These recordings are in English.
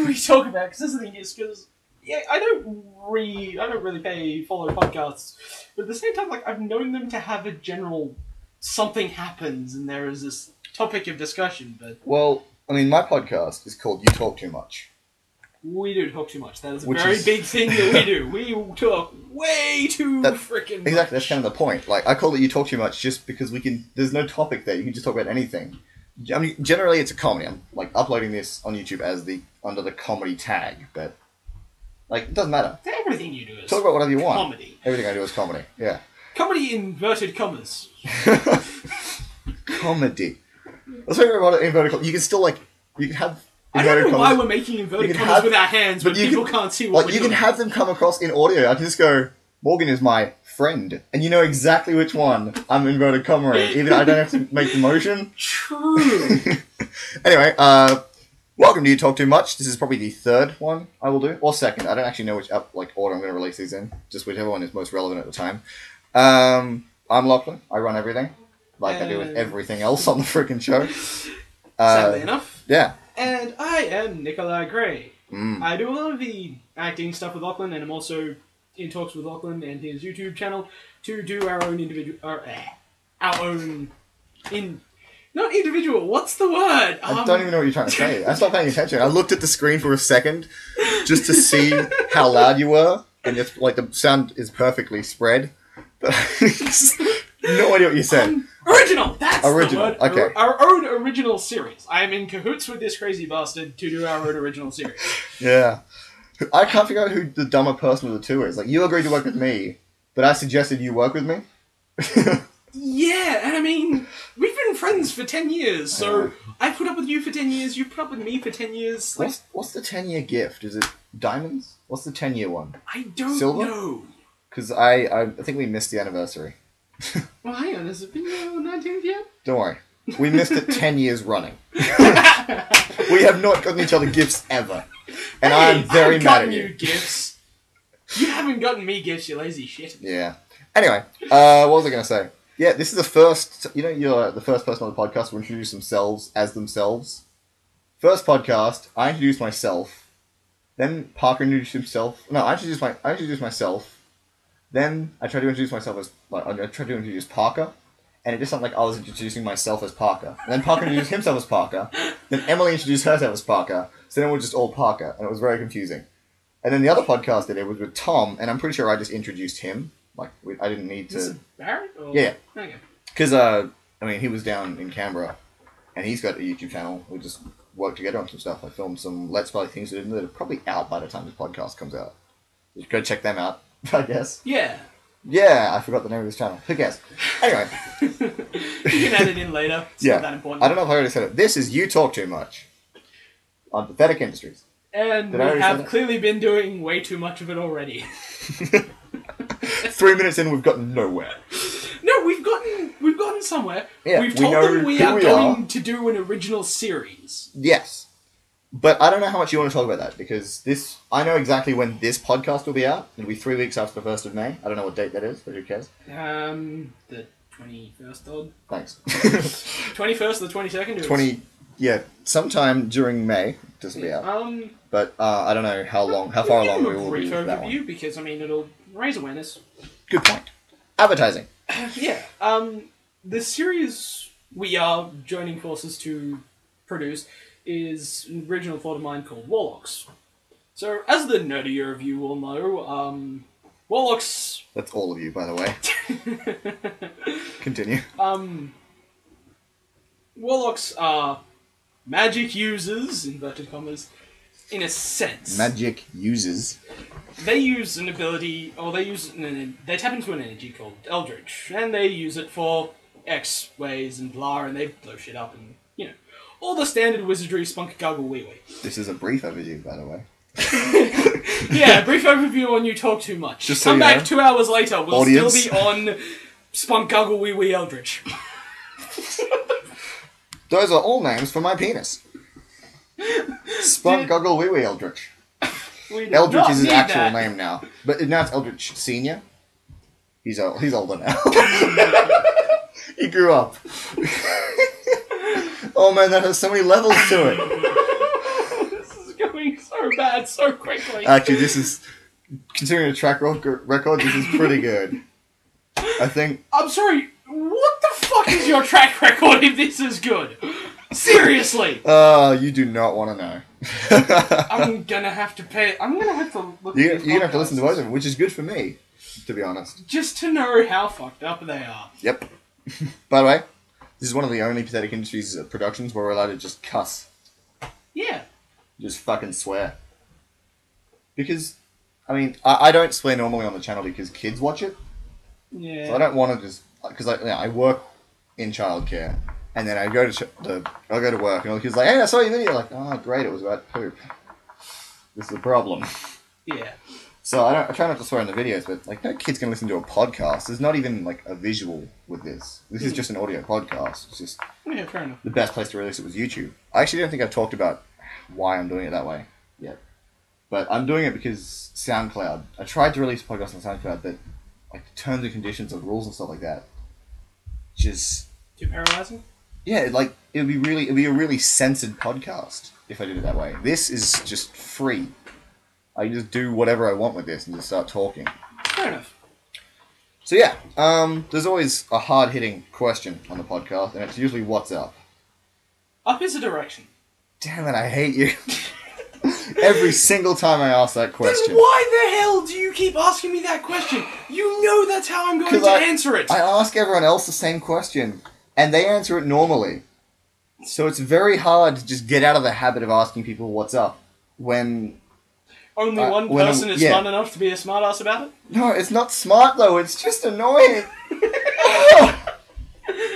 do we talk about? Because this is the thing is, because yeah, I don't really follow podcasts, but at the same time, like I've known them to have a general something happens and there is this topic of discussion. But well, I mean, my podcast is called "You Talk Too Much." We do talk too much. That is a very big thing that we do. We talk way too freaking much. Exactly, that's kind of the point. Like, I call it "You Talk Too Much" just because there's no topic there. You can just talk about anything. I mean, generally it's a comedy. I'm like uploading this on YouTube as under the comedy tag, but like it doesn't matter. Everything you do is talk about whatever you want. Comedy. Everything I do is comedy. Yeah. Comedy inverted commas. Comedy. Let's talk about inverted commas. You can still you can have. I don't know why we're making inverted commas with our hands, but people can't see what we're doing. You can have them come across in audio. I can just go, Morgan is my friend, and you know exactly which one I'm inverted comma-ing. Even I don't have to make the motion. True. Anyway, welcome to You Talk Too Much. This is probably the third one I will do, or second. I don't actually know which order I'm going to release these in. Just whichever one is most relevant at the time. I'm Lachlan. I run everything, like I do with everything else on the freaking show. Sadly enough. Yeah. And I am Nicolai Gray. I do a lot of the acting stuff with Lachlan, and I'm also in talks with Lachlan and his YouTube channel to do our own not individual, what's the word? I don't even know what you're trying to say. I stopped paying attention. I looked at the screen for a second just to see how loud you were, and it's like the sound is perfectly spread. But no idea what you said. Original! That's the word. Okay. Our own original series. I am in cahoots with this crazy bastard to do our own original series. Yeah. I can't figure out who the dumber person of the two is. Like, you agreed to work with me, but I suggested you work with me? Yeah, and I mean, we've been friends for 10 years, so I put up with you for 10 years, you put up with me for 10 years. Like, what's the 10-year gift? Is it diamonds? What's the 10-year one? I don't know. Because I think we missed the anniversary. Well, hang on, has it been the 19th yet? Don't worry. We missed it 10 years running. We have not gotten each other gifts ever. And I'm very mad at you. Gifts. You haven't gotten me gifts, you lazy shit. Yeah. Anyway, what was I going to say? Yeah, this is the first, you're the first person on the podcast to introduce themselves as themselves. First podcast, I introduced myself. Then Parker introduced himself. No, I introduced myself. Then I tried to introduce myself as, I tried to introduce Parker. And it just sounded like I was introducing myself as Parker. And then Parker introduced himself as Parker. Then Emily introduced herself as Parker. So then we're just all Parker. And it was very confusing. And then the other podcast I did was with Tom. And I'm pretty sure I just introduced him. Like, I didn't need to... Is it Barrett? Or... Yeah. Okay. Because, he was down in Canberra. And he's got a YouTube channel. We just worked together on some stuff. I filmed some Let's Play things that are probably out by the time this podcast comes out. You go check them out, I guess. Yeah. Yeah, I forgot the name of this channel. Who cares? Anyway. You can add it in later. It's not that important. I don't know if I already said it. This is You Talk Too Much. On Pathetic Industries. And we have clearly been doing way too much of it already. 3 minutes in, we've gotten nowhere. No, we've gotten somewhere. Yeah, we've told them we are going to do an original series. Yes. But I don't know how much you want to talk about that, because I know exactly when this podcast will be out. It'll be 3 weeks after the 1st of May. I don't know what date that is, but who cares? The 21st odd. Thanks. 21st or the 22nd? Sometime during May this will be out. But I don't know how far along we will be with that one. Because, it'll raise awareness. Good point. Advertising. The series we are joining forces to produce is an original thought of mine called Warlocks. So, as the nerdier of you will know, Warlocks... That's all of you, by the way. Continue. Warlocks are magic users, inverted commas, in a sense. Magic users? They use an ability, or they tap into an energy called Eldritch, and they use it for X ways and blah, and they blow shit up and, all the standard wizardry, spunk, guggle, wayyy. This is a brief overview, by the way. Yeah, brief overview on You Talk Too Much. Just Come back 2 hours later, we'll Audience. still be on spunk, guggle, wayyy, Eldritch. Those are all names for my penis. Spunk, guggle, wayyy, Eldritch. Eldritch is his actual name now. But now it's Eldritch Senior. He's older now. He grew up. Oh man, that has so many levels to it. This is going so bad so quickly. Actually, this is, considering a track record, this is pretty good. I think... I'm sorry, what the fuck is your track record if this is good? Seriously! You do not want to know. I'm gonna have to pay... I'm gonna have to look You're at these going to have to podcasts listen to both of them, which is good for me, to be honest. just to know how fucked up they are. Yep. By the way, this is one of the only pathetic industries productions where we're allowed to just cuss. Yeah. Just fucking swear. Because, I mean, I don't swear normally on the channel because kids watch it. Yeah. So I don't want to just... Because I work in childcare. And then I go to work and all the kids are like, hey, I saw your video. Like, oh, great, it was about poop. This is the problem. Yeah. So I try not to swear in the videos, but like no kid's gonna listen to a podcast. There's not even like a visual with this. This is just an audio podcast. It's just Yeah, fair enough. the best place to release it was YouTube. I actually don't think I've talked about why I'm doing it that way yet. But I'm doing it because SoundCloud. I tried to release a podcast on SoundCloud, but like the terms and conditions of rules and stuff like that. Just Too paralyzing? yeah, like it'd be a really censored podcast if I did it that way. This is just free. I can just do whatever I want with this and just start talking. Fair enough. So yeah, there's always a hard-hitting question on the podcast, and it's usually what's up. Up is a direction. Damn it, I hate you. Every single time I ask that question. Then why the hell do you keep asking me that question? You know that's how I'm going to answer it. I ask everyone else the same question, and they answer it normally. So it's very hard to just get out of the habit of asking people what's up when... Only one person is smart enough to be a smartass about it? No, it's not smart though, it's just annoying.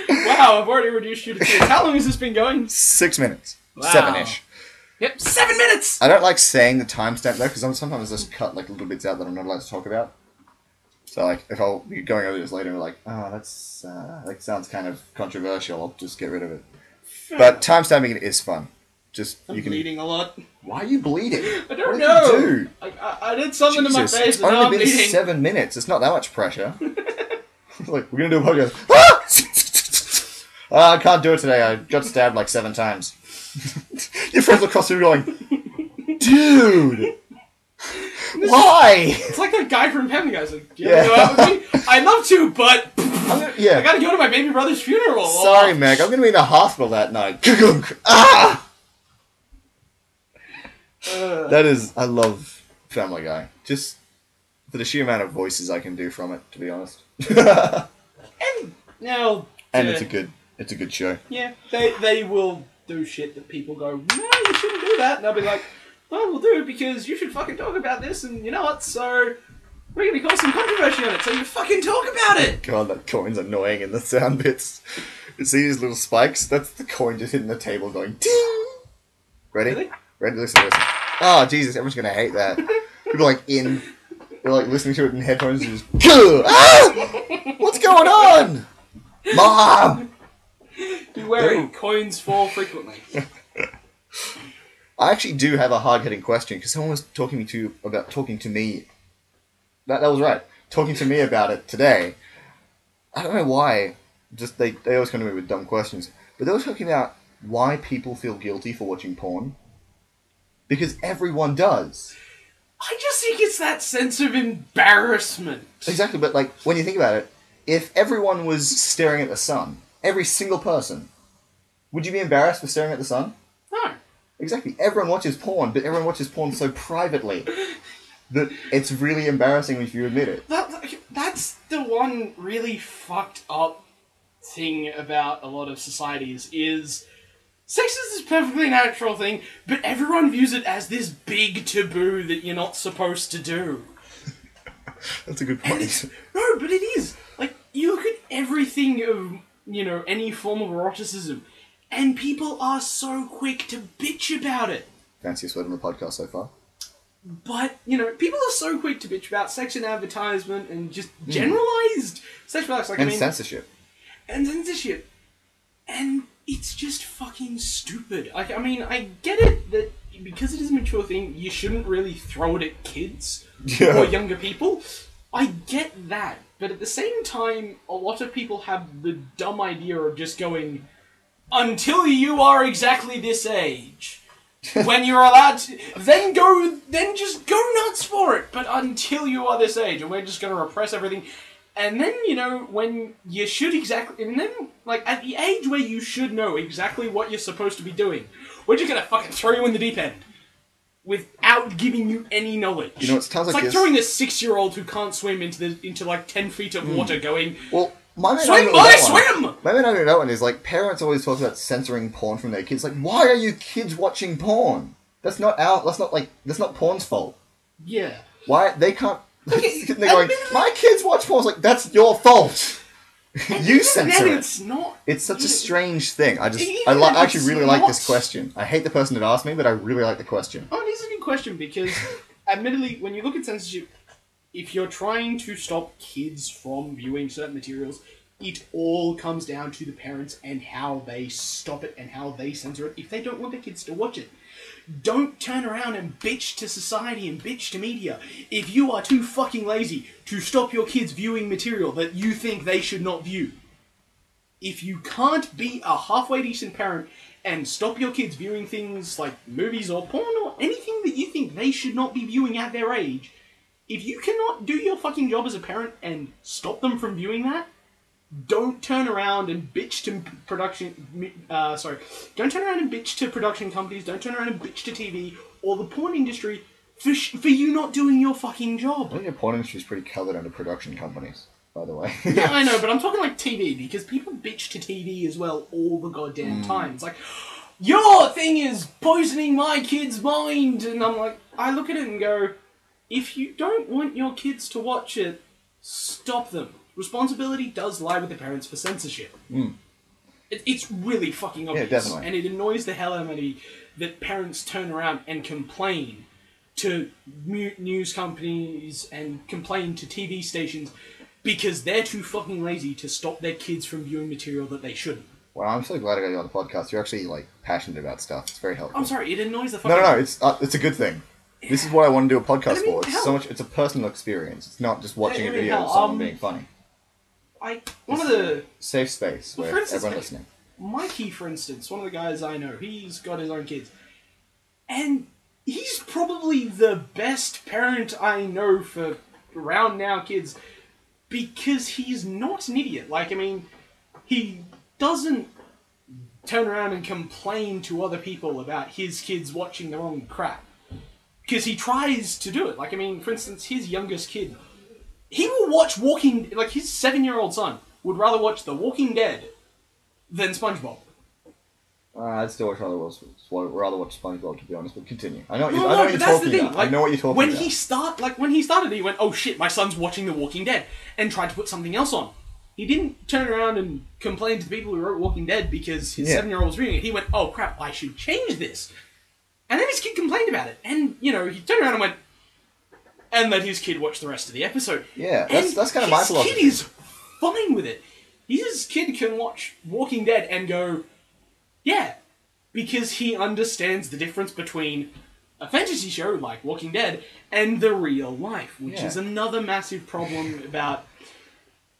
Wow, I've already reduced you to 2. How long has this been going? 6 minutes. Wow. 7-ish. Yep, 7 minutes! I don't like saying the timestamp though, because sometimes I just cut like little bits out that I'm not allowed to talk about. So like, if I'll be going over this later, like, oh, that's that sounds kind of controversial, I'll just get rid of it. But timestamping it is fun. Just I'm bleeding a lot. Why are you bleeding? I don't what know. Did you do? I did something to my Jesus, face it's and now I'm only been bleeding. 7 minutes. It's not that much pressure. Like, we're gonna do a podcast. Ah! I can't do it today. I got stabbed like 7 times. Your friends across the room going, dude, why? It's like that guy from Family Guy's like, do you want to go out with me? I'd love to, but I gotta go to my baby brother's funeral. Sorry, Meg. I'm gonna be in a hospital that night. Ah! That is, I love Family Guy. Just for the sheer amount of voices I can do from it, to be honest. And now, and it's a good show. Yeah, they will do shit that people go, no, you shouldn't do that, and I'll be like, oh, we'll do it because you should fucking talk about this, and you know what? So we're gonna cause some controversy on it. So you fucking talk about it. God, that coin's annoying in the sound bits. You see these little spikes? That's the coin just hitting the table, going ding. Ready? Really? Ready? Listen. Oh, Jesus, everyone's going to hate that. People they're like listening to it in headphones and just, ah! What's going on? Mom! Be wary, coins fall frequently. I actually do have a hard-hitting question, because someone was talking to me. That was right. Talking to me about it today. I don't know why. Just they always come to me with dumb questions. But they were talking about why people feel guilty for watching porn. Because everyone does. I just think it's that sense of embarrassment. Exactly, but like, when you think about it, if everyone was staring at the sun, every single person, would you be embarrassed for staring at the sun? No. Exactly. Everyone watches porn, but everyone watches porn so privately that it's really embarrassing if you admit it. That's the one really fucked up thing about a lot of societies is sex is this perfectly natural thing, but everyone views it as this big taboo that you're not supposed to do. That's a good point. No, but it is. Like, you look at everything of, any form of eroticism, and people are so quick to bitch about it. Fanciest word on the podcast so far. But, people are so quick to bitch about sex in advertisement and just generalised sex products. Like, censorship. And censorship. And it's just fucking stupid. I get it that because it is a mature thing, you shouldn't really throw it at kids or younger people. I get that. But at the same time, a lot of people have the dumb idea of just going, until you are exactly this age. when you're allowed to, then just go nuts for it. But until you are this age, and we're just going to repress everything. And then, when you should exactly... And then, at the age where you should know exactly what you're supposed to be doing, we're just going to fucking throw you in the deep end. Without giving you any knowledge. It sounds like throwing a 6-year-old who can't swim into 10 feet of water going... Well, my swim, boy, swim! My main argument with that one is, parents always talk about censoring porn from their kids. Why are you kids watching porn? That's not porn's fault. Yeah. Why? They can't... They're going, my kids watch porn. It's that's your fault. You censor it. It's not... It's such a strange thing. I actually really like this question. I hate the person that asked me, but I really like the question. Oh, it is a good question, because, admittedly, when you look at censorship, if you're trying to stop kids from viewing certain materials, it all comes down to the parents and how they stop it and how they censor it if they don't want their kids to watch it. Don't turn around and bitch to society and bitch to media if you are too fucking lazy to stop your kids viewing material that you think they should not view. If you can't be a halfway decent parent and stop your kids viewing things like movies or porn or anything that you think they should not be viewing at their age, if you cannot do your fucking job as a parent and stop them from viewing that, don't turn around and bitch to don't turn around and bitch to production companies, don't turn around and bitch to TV or the porn industry for you not doing your fucking job. I think the porn industry is pretty covered under production companies, by the way. Yeah, I know, but I'm talking TV, because people bitch to TV as well all the goddamn time. It's your thing is poisoning my kid's mind, and I look at it and go, if you don't want your kids to watch it, stop them. Responsibility does lie with the parents for censorship. It's really fucking obvious. Yeah, definitely. And it annoys the hell out of me that parents turn around and complain to news companies and complain to TV stations because they're too fucking lazy to stop their kids from viewing material that they shouldn't. Well, I'm so glad I got you on the podcast. You're actually, passionate about stuff. It's very helpful. I'm sorry, it annoys the fucking... No, it's a good thing. Yeah. This is what I want to do a podcast for. It's a personal experience. It's not just watching a video of someone being funny. Safe space where everyone's listening. Mikey, for instance, one of the guys I know, he's got his own kids. And he's probably the best parent I know for around now kids because he's not an idiot. He doesn't turn around and complain to other people about his kids watching the wrong crap. Because he tries to do it. For instance, his youngest kid, he will watch his 7-year-old son would rather watch The Walking Dead than SpongeBob. I'd still rather watch SpongeBob, to be honest, but continue. I know what you're talking about. I know what you're talking about. When he started, he went, oh shit, my son's watching The Walking Dead, and tried to put something else on. He didn't turn around and complain to the people who wrote Walking Dead because his 7-year-old was reading it. He went, oh crap, I should change this. And then his kid complained about it. And, he turned around and went, and let his kid watch the rest of the episode. Yeah, that's kind of my philosophy. His kid is fine with it. His kid can watch Walking Dead and go, yeah, because he understands the difference between a fantasy show like Walking Dead and the real life, which is another massive problem about...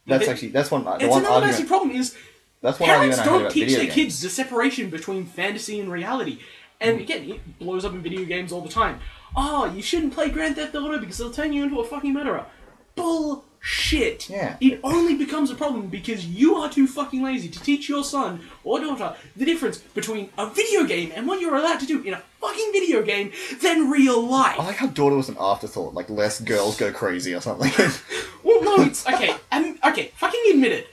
That's one massive problem is that's one parents argument don't teach their games. kids the separation between fantasy and reality. And again, it blows up in video games all the time. Oh, you shouldn't play Grand Theft Auto because it'll turn you into a fucking murderer. Bullshit. Yeah. It only becomes a problem because you are too fucking lazy to teach your son or daughter the difference between a video game and what you're allowed to do in a fucking video game than real life. I like how daughter was an afterthought, less girls go crazy or something. Well, no, it's... Okay, fucking admit it.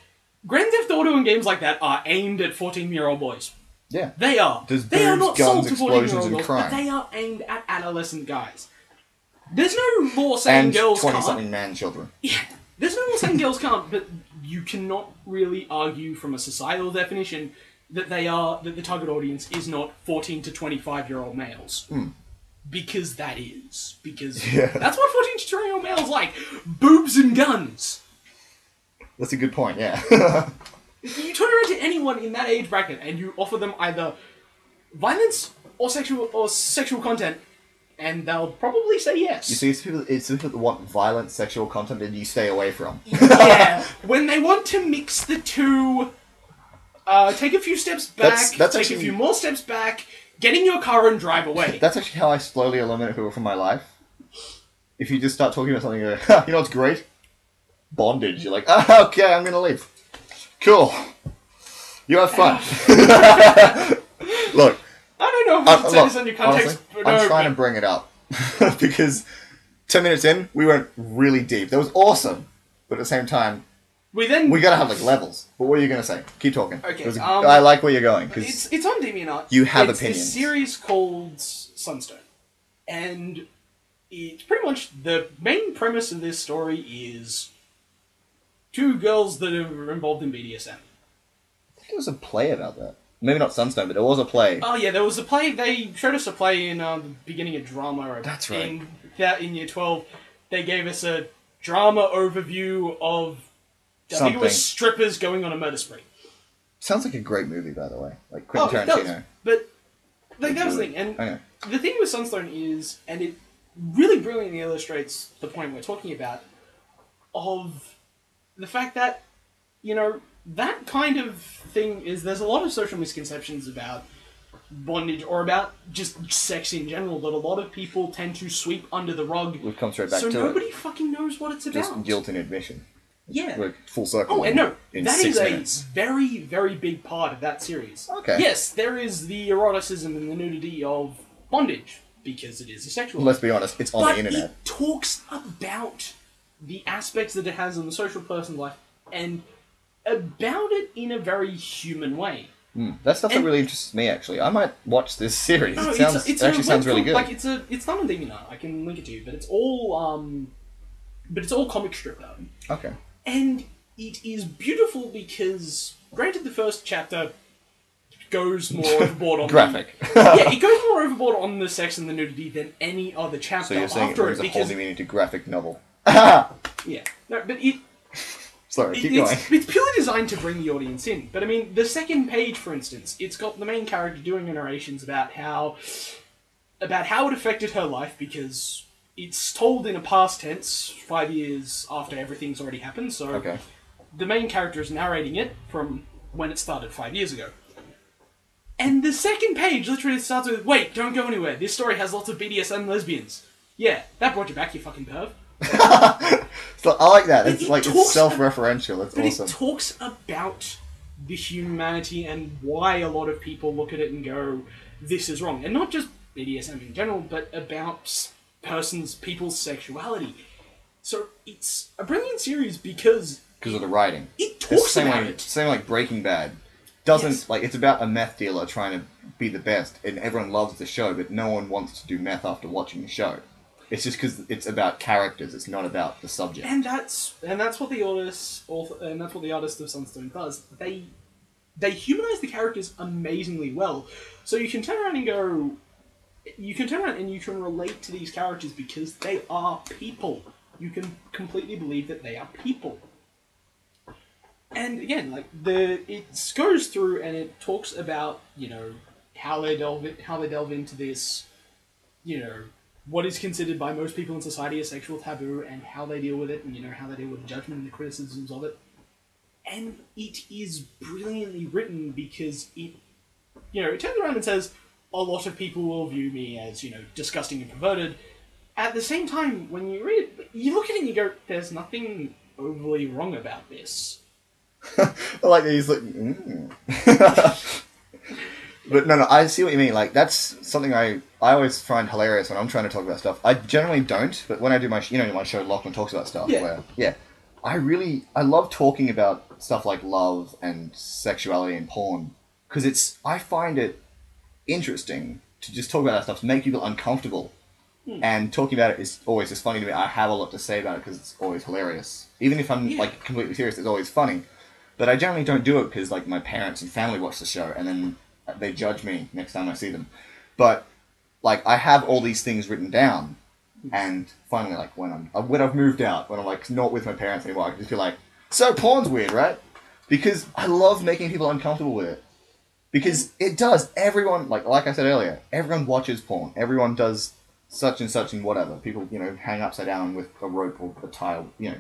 Grand Theft Auto and games like that are aimed at 14-year-old boys. Yeah. They are. There's they are boobs, not guns, sold to explosions, 14-year-old and girls, crime. but they are aimed at adolescent guys. There's no law saying girls can't. And 20-something man children. Yeah. There's no law saying girls can't, but you cannot really argue from a societal definition that the target audience is not 14 to 25-year-old males. Because that is. Because that's what 14 to 20-year-old males like. Boobs and guns. That's a good point, yeah. You turn around to anyone in that age bracket and you offer them either violence or sexual content, and they'll probably say yes. You see, it's people that want violent sexual content and you stay away from. Yeah. When they want to mix the two, take a few steps back, that's take actually... a few more steps back, Get in your car and drive away. That's actually how I slowly eliminate people from my life. If you just start talking about something, you go, you know what's great? Bondage. You're like, okay, I'm gonna leave. Cool. You have fun. Look. I don't know if I should say this in your context. Honestly, I'm trying to bring it up. Because 10 minutes in, we went really deep. That was awesome. But at the same time, we gotta have like levels. But what are you gonna say? Keep talking. Okay. I like where you're going. It's on DeviantArt. You have opinions. opinions. It's a series called Sunstone. And it's pretty much the main premise of this story is two girls that are involved in BDSM. I think there was a play about that. Maybe not Sunstone, but there was a play. Oh yeah, there was a play. They showed us a play in the beginning of drama. That's right. In year 12, they gave us a drama overview of, I think it was strippers going on a murder spree. Sounds like a great movie, by the way. Like Quentin Tarantino. But like, that was the thing. And the thing with Sunstone is, and it really brilliantly illustrates the point we're talking about, of the fact that, you know, that kind of thing is, there's a lot of social misconceptions about bondage or about just sex in general that a lot of people tend to sweep under the rug. We've come straight back to it. So nobody fucking knows what it's about. Just guilt and admission. Yeah. We're full circle. Oh, and no, that is minutes. a very, very big part of that series. Okay. Yes, there is the eroticism and the nudity of bondage, because it is a sexual. Let's be honest, it's on the internet. But it talks about the aspects that it has in the social person's life, and about it in a very human way. That stuff that really interests me, actually. I might watch this series. It sounds really good. Like, it's not on DeviantArt. I can link it to you, but it's all comic strip though. Okay. And it is beautiful because, granted, the first chapter goes more overboard on graphic. It goes more overboard on the sex and the nudity than any other chapter. So you're saying it brings a whole new meaning to graphic novel? Yeah, no, but it. Sorry, keep going. It's purely designed to bring the audience in. But I mean, the second page, for instance, it's got the main character doing narrations about how it affected her life, because it's told in a past tense, 5 years after everything's already happened. So the main character is narrating it from when it started 5 years ago. And the second page literally starts with, "Wait, don't go anywhere. This story has lots of BDSM lesbians." Yeah, that brought you back, you fucking perv. So I like that. It's self-referential. It's awesome. It talks about the humanity and why a lot of people look at it and go, "This is wrong," and not just BDSM in general, but about people's sexuality. So it's a brilliant series because of the writing. It talks about it. Same like Breaking Bad. It's about a meth dealer trying to be the best, and everyone loves the show, but no one wants to do meth after watching the show. It's just because it's about characters. It's not about the subject. And that's what the artist of Sunstone does. They humanize the characters amazingly well. So you can turn around and you can relate to these characters because they are people. You can completely believe that they are people. And again, like it goes through and it talks about, you know, how they delve into this, you know, what is considered by most people in society a sexual taboo, and how they deal with it, and, you know, how they deal with the judgment and the criticisms of it. And it is brilliantly written because it turns around and says, a lot of people will view me as, you know, disgusting and perverted. At the same time, when you read it, you look at it and you go, there's nothing overly wrong about this. I like that he's like, But no, I see what you mean. Like, that's something I always find hilarious when I'm trying to talk about stuff. I generally don't, but when I do my show, Lachlan talks about stuff. I love talking about stuff like love and sexuality and porn, because I find it interesting to just talk about that stuff, to make people uncomfortable. And talking about it is always just funny to me. I have a lot to say about it because it's always hilarious. Even if I'm like completely serious, it's always funny. But I generally don't do it because like my parents and family watch the show, and then they judge me next time I see them. But like, I have all these things written down, and finally, like when I've moved out, when I'm like not with my parents anymore, I can just be like, "So porn's weird, right?" Because I love making people uncomfortable with it. Because it does. Everyone, like I said earlier, everyone watches porn. Everyone does such and such and whatever. People, you know, hang upside down with a rope or a tile. You know,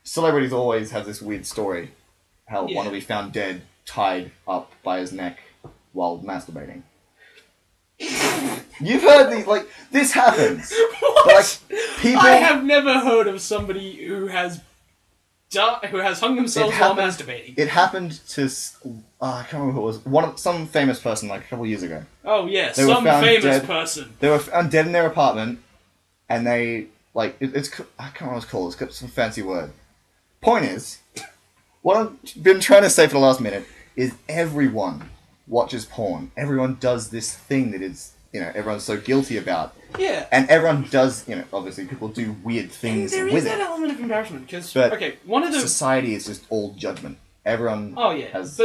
celebrities always have this weird story how one will be found dead, tied up by his neck while masturbating. You've heard these, like, this happens. What? Like, people... I have never heard of somebody who has hung themselves while masturbating. It happened to... I can't remember who it was. Some famous person, like, a couple of years ago. Oh, yeah, some famous person. They were found dead in their apartment, and they, like, it's... I can't remember what it's called. It's got some fancy word. Point is, what I've been trying to say for the last minute is everyone watches porn. Everyone does this thing that is, you know, everyone's so guilty about. Yeah. And everyone does, you know, obviously people do weird things and there with is that it. element of embarrassment, because, But okay, one of the... society is just all judgment. Everyone but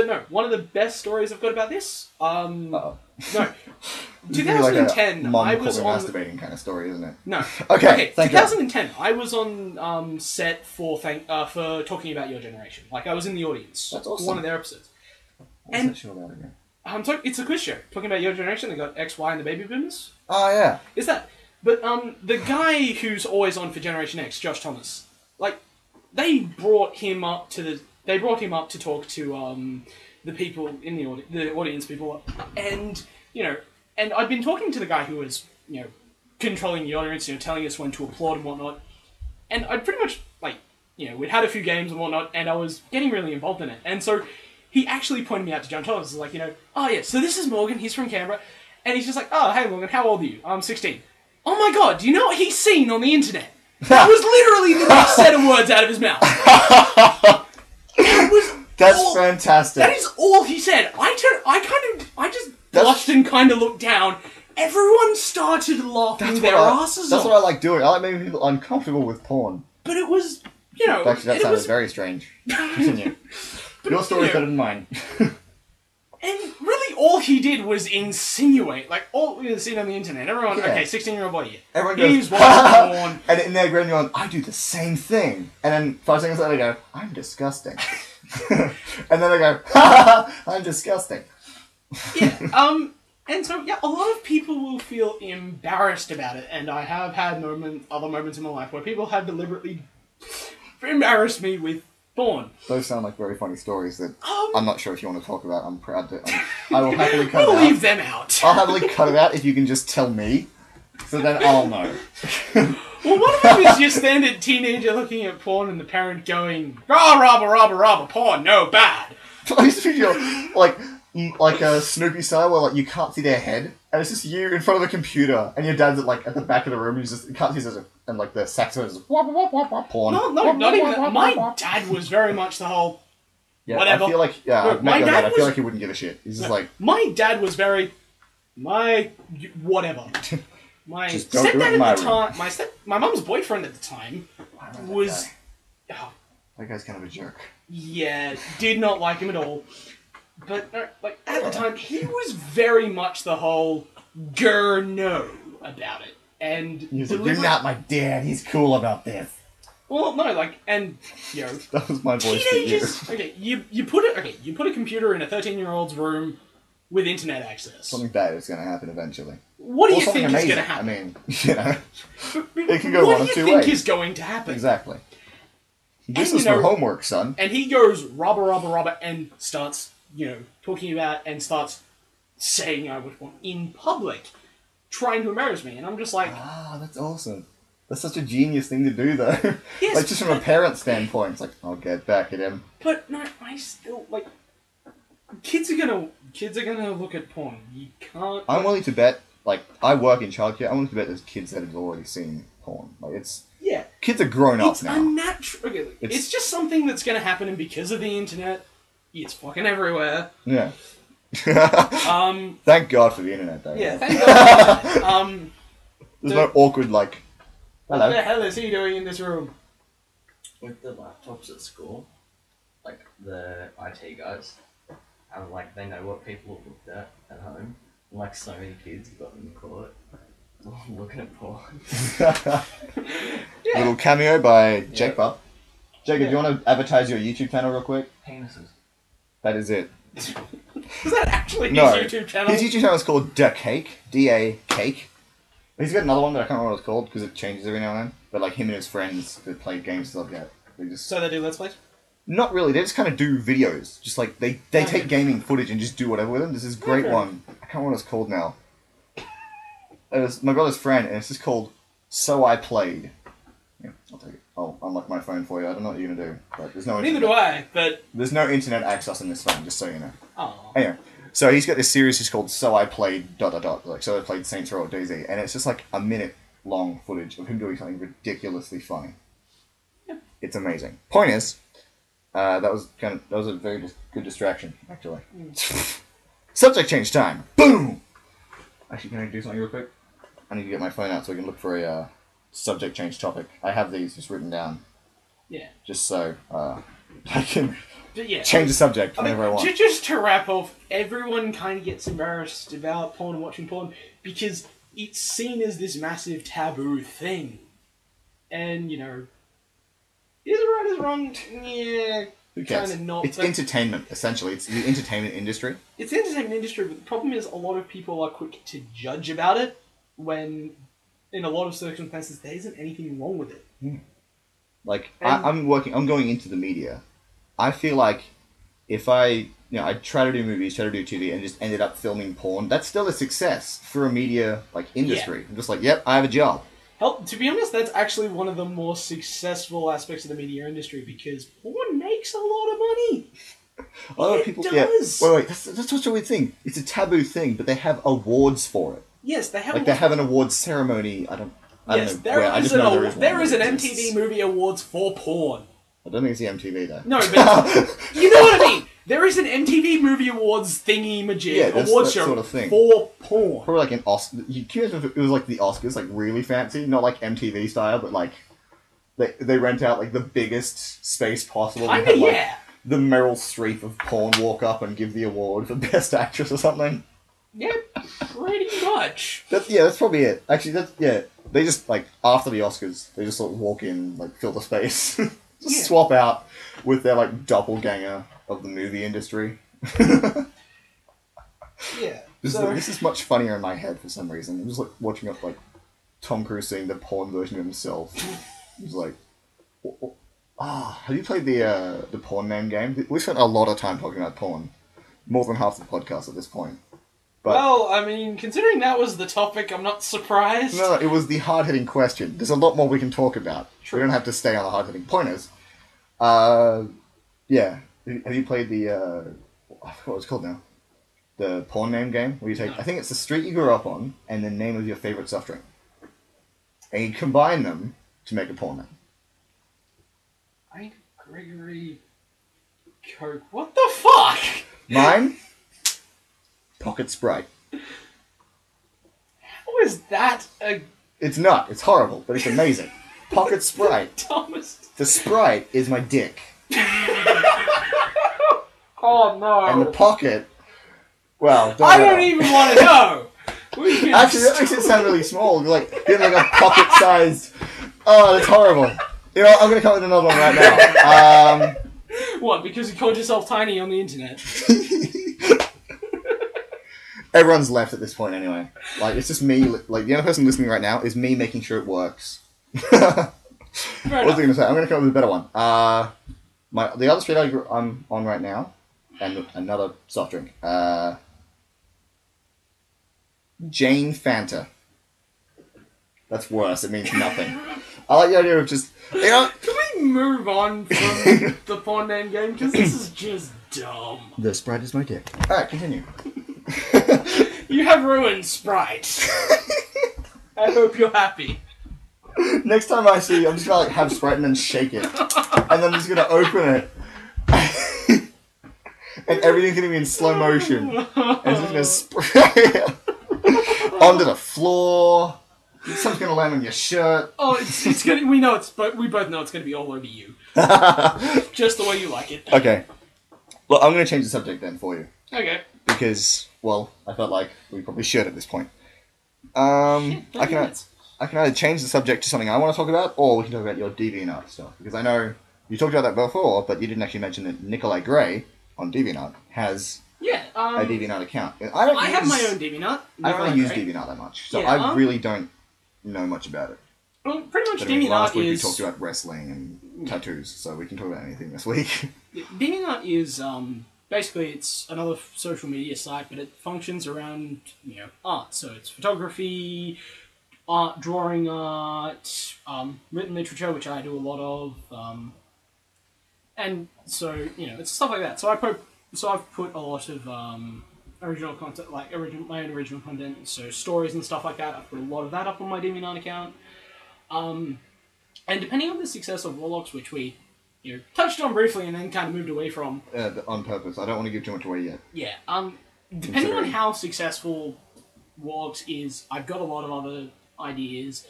no, one of the best stories I've got about this, Uh-oh. No, This is like 2010, a mom I was on... masturbating kind of story, isn't it? No. Okay, thank 2010, I was on set for Talking About Your Generation. Like, I was in the audience. That's awesome. For one of their episodes. What's that show about again? It's a quiz show. Talking About Your Generation, they got X, Y, and the Baby Boomers. Oh, yeah. Is that... But, the guy who's always on for Generation X, Josh Thomas, like, they brought him up to talk to, the people in the audience people, and, you know, and I'd been talking to the guy who was, you know, controlling the audience, you know, telling us when to applaud and whatnot, and I'd pretty much, like, you know, we'd had a few games and whatnot, and I was getting really involved in it, and so he actually pointed me out to John Thomas. He's like, you know, oh yeah, so this is Morgan, he's from Canberra, and he's just like, oh, hey Morgan, how old are you? I'm 16. Oh my god, do you know what he's seen on the internet? That was literally the next set of words out of his mouth. That's fantastic. That is all he said. I just blushed and kind of looked down. Everyone started laughing their asses off. That's what I like doing. I like making people uncomfortable with porn. But it was, you know... Actually, that sounded very strange. Continue. Your story's better than mine. And really all he did was insinuate, like, all we seen on the internet. Everyone, okay, 16-year-old boy. Everyone goes, he's watching porn. And in their brain, you're going, I do the same thing. And then 5 seconds later, they go, I'm disgusting. And then they go, I'm disgusting. Yeah, and so, yeah, a lot of people will feel embarrassed about it, and I have had other moments in my life where people have deliberately embarrassed me with porn. Those sound like very funny stories that I'm not sure if you want to talk about. I'm proud to... I will happily cut it out. We'll leave them out. I'll happily cut it out if you can just tell me, so then I'll know. Well, one of them is your standard teenager looking at porn and the parent going, "Rah, robber, porn, no, bad." I used to picture, like a Snoopy style where, like, you can't see their head, and it's just you in front of a computer, and your dad's at the back of the room, and you can't see his, and, like, the saxophone is just, wah, wah, wah, wah, porn. No, not even that. My dad was very much the whole, whatever. I feel like, I feel like he wouldn't give a shit. He's just like... My dad was very, whatever. My just don't do it in my room. My mum's boyfriend at the time was... That guy's kind of a jerk. Yeah, did not like him at all. But, like, at the time, he was very much the whole no about it. And he's like, you're not my dad, he's cool about this. Well, no, like, and, you know... That was my voice teenagers, for you. Okay, you put a computer in a 13-year-old's room with internet access. Something bad is going to happen eventually. What do you think is going to happen? I mean, you know, it can go one of two ways. What do you think is going to happen? Exactly. This is for homework, son. And he goes, robber, and starts, you know, talking about, and starts saying I would want in public, trying to embarrass me. And I'm just like... Ah, that's awesome. That's such a genius thing to do, though. Yes, like, just from a parent standpoint, it's like, I'll get back at him. But, no, I still, like... Kids are gonna look at porn. You can't... I'm willing to bet, like, I work in childcare, I'm willing to bet there's kids that have already seen porn. Like, it's... Yeah. Kids are grown up it's now. Unnatural. Okay, it's just something that's gonna happen, and because of the internet, it's fucking everywhere. Yeah. Thank God for the internet, though. Yeah, thank God for that. There's no awkward, like... Hello. What the hell is he doing in this room? With the laptops at school, like, the IT guys... like, they know what people have looked at home. And, like, so many kids have gotten caught looking at porn. Yeah. Little cameo by Jake Bubb. Jacob, do you want to advertise your YouTube channel real quick? Penises. That is it. Is that actually his No. YouTube channel? His YouTube channel is called Da Cake. D-A Cake. He's got another one that I can't remember what it's called because it changes every now and then. But, like, him and his friends that play games and stuff, yeah. So they do Let's Plays? Not really, they just kind of do videos. Just like, they take gaming footage and just do whatever with them. There's this great one. I can't remember what it's called now. It was my brother's friend, and it's just called "So I Played." Yeah, I'll take it. I'll unlock my phone for you. I don't know what you're gonna do, but there's no. Neither do I. But there's no internet access on this phone, just so you know. oh, Anyway, so he's got this series just called "So I Played ... like so I played Saints Row or DayZ, and it's just like a minute long footage of him doing something ridiculously funny. Yep. It's amazing. Point is, that was a very good distraction, actually. Subject change time. Boom. Actually, can I do something real quick? I need to get my phone out so we can look for a subject change topic. I have these just written down. Yeah. Just so I can yeah. change the subject whenever I want. Just to wrap off, everyone kind of gets embarrassed about porn and watching porn because it's seen as this massive taboo thing. And, you know, is it right, is it wrong? Yeah, Who cares? kind of not. It's entertainment, essentially. It's the entertainment industry. It's the entertainment industry, but the problem is a lot of people are quick to judge about it when, in a lot of circumstances, there isn't anything wrong with it. Like, And- I'm going into the media. I feel like if I try to do movies, try to do TV, and just ended up filming porn, that's still a success for a media, like, industry. Yeah. I'm just like, yep, I have a job. To be honest, that's actually one of the more successful aspects of the media industry because porn makes a lot of money. A lot of It people, does. Yeah, wait, that's such a weird thing. It's a taboo thing, but they have awards for it. Yes, they have. Like, they have an awards ceremony. I don't Yes, know there where. I is just know there is there one is an that MTV exists. Movie Awards for porn. I don't think it's the MTV, though. No, but you know what I mean. There is an MTV Movie Awards thingy majig Yeah, that's award that show sort of thing. for porn. Probably like an Oscar. You can imagine if it was like the Oscars, like really fancy, not like MTV style, but like they rent out like the biggest space possible. and Kinda, have, like, yeah. the Meryl Streep of porn walk up and give the award for Best Actress or something. Yeah, pretty much. That's probably it. Actually, they just like after the Oscars, they just sort of walk in, like fill the space, just Yeah. swap out with their like doppelganger of the movie industry. Yeah. This is much funnier in my head for some reason. I'm just like watching up like Tom Cruise seeing the porn version of himself. He's like, have you played the porn name game? We spent a lot of time talking about porn, more than half the podcast at this point. But well, I mean, considering that was the topic, I'm not surprised. no, it was the hard-hitting question. There's a lot more we can talk about. True. We don't have to stay on the hard-hitting pointers. Yeah. Have you played the I forgot what it's called now. The porn name game where you take, I think it's the street you grew up on and the name of your favorite soft drink, and you combine them to make a porn name. I think Gregory Coke. What the fuck? Mine, Pocket Sprite. How is that a It's not. It's horrible, but it's amazing. Pocket Sprite. dumbest? The Sprite is my dick, Oh no! and the pocket. Well, I don't even want to know. We can Actually, that makes it sound really small. Like you have like a pocket-sized. Oh, that's horrible. You know, I'm gonna come up with another one right now. What? Because you called yourself tiny on the internet? Everyone's left at this point anyway. Like it's just me. Like the only person listening right now is me making sure it works. What Fair was I enough. gonna say? I'm gonna come up with a better one. The other street I'm on right now, and another soft drink. Jane Fanta. That's worse. It means nothing. I like the idea of just, you know... Can we move on from the porn name game? Because this is just dumb. The Sprite is my dick. Alright, continue. You have ruined Sprite. I hope you're happy. Next time I see you, I'm just gonna like have Sprite and then shake it. And then I'm just gonna open it. And everything's gonna be in slow motion. And it's just gonna spray onto the floor. Something's gonna land on your shirt. Oh, it's gonna. We both know it's gonna be all over you. Just the way you like it. Okay. Well, I'm gonna change the subject then for you. Okay. Because, well, I felt like we probably should at this point. I can either change the subject to something I want to talk about, or we can talk about your DeviantArt stuff. Because I know you talked about that before, but you didn't actually mention that Nicolai Gray on DeviantArt has Yeah. a DeviantArt account. I have my own DeviantArt. I don't really use Nicolai Gray. DeviantArt that much, so Yeah, I really don't know much about it. Well, pretty much But I mean, last DeviantArt week we is. talked about wrestling and tattoos, so we can talk about anything this week. DeviantArt is basically it's another social media site, but it functions around art. So it's photography, art, drawing art, written literature, which I do a lot of, and so it's stuff like that. So I've put a lot of original content, like my own original content, so stories and stuff like that. I've put a lot of that up on my DeviantArt account. And depending on the success of Warlocks, which we touched on briefly and then kind of moved away from. On purpose. I don't want to give too much away yet. Yeah. Depending on how successful Warlocks is, I've got a lot of other ideas,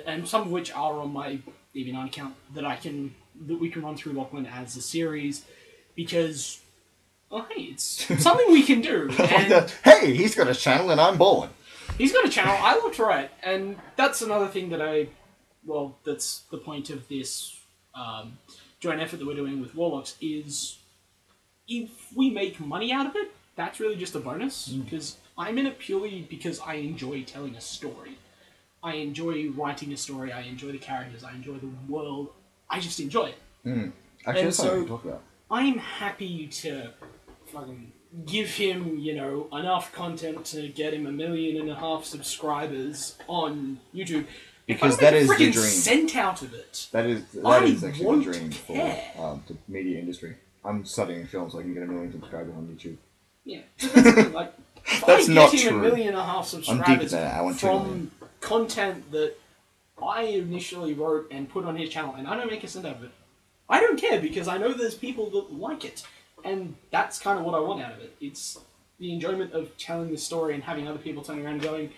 and some of which are on my DeviantArt account that we can run through Lachlan as a series, because hey, it's something we can do. And hey, he's got a channel and I'm bored. He's got a channel. I love to write, and that's another thing that that's the point of this joint effort that we're doing with Warlocks is if we make money out of it, that's really just a bonus, because I'm in it purely because I enjoy telling a story. I enjoy writing a story, I enjoy the characters, I enjoy the world, I just enjoy it. Actually, that's something we can talk about. I'm happy to fucking give him, enough content to get him 1.5 million subscribers on YouTube. Because that is the dream. Cent out of it. That is actually the dream for the media industry. I'm studying film so I can get 1 million subscribers on YouTube. Yeah, but that's the thing, like, if that's I not get him true. 1.5 million subscribers I'm deep in that. I want 2 from million. content that I initially wrote and put on his channel, and I don't make a cent out of it, I don't care, because I know there's people that like it, and that's kind of what I want out of it. It's the enjoyment of telling the story and having other people turning around and going,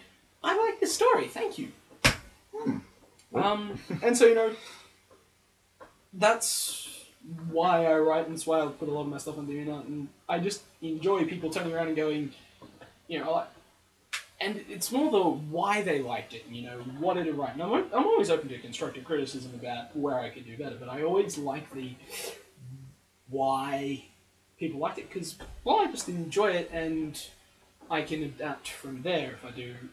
I like this story, thank you. And so, that's why I write, and that's why I put a lot of my stuff on DeviantArt, and I just enjoy people turning around and going, and it's more the why they liked it, what did it write. And I'm always open to constructive criticism about where I could do better, but I always like the why people liked it, because, I just enjoy it, and I can adapt from there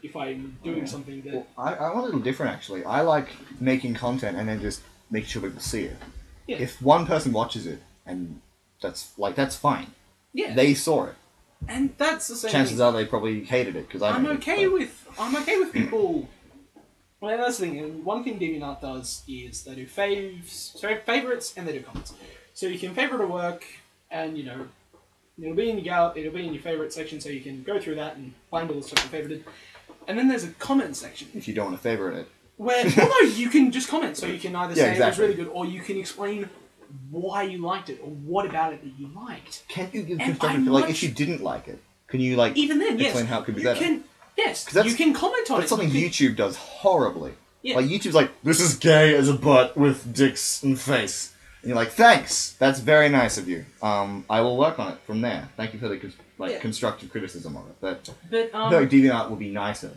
if I'm doing something that... Well, I'm a little different, actually. I like making content and then just making sure people see it. Yeah. If one person watches it, and that's fine. Yeah. They saw it. And that's the same Chances thing. are they probably hated it, because I'm okay with people... Well, that's the thing. And one thing DeviantArt does is they do favorites, and they do comments. So you can favorite a work, and, it'll be in your favorite section, so you can go through that and find all the stuff you favorited. And then there's a comment section. If you don't want to favorite it. Where, no, you can just comment. So you can either say it was really good, or you can explain why you liked it, or what about it that you liked. Can you give constructive... if you didn't like it, can you, even then, explain how it could be better? You can comment on it. That's something YouTube does horribly. Yeah. Like, YouTube's like, this is gay as a butt with dicks and face. And you're like, thanks! That's very nice of you. I will work on it from there. Thank you for the constructive criticism of it. But no, DeviantArt will be nicer.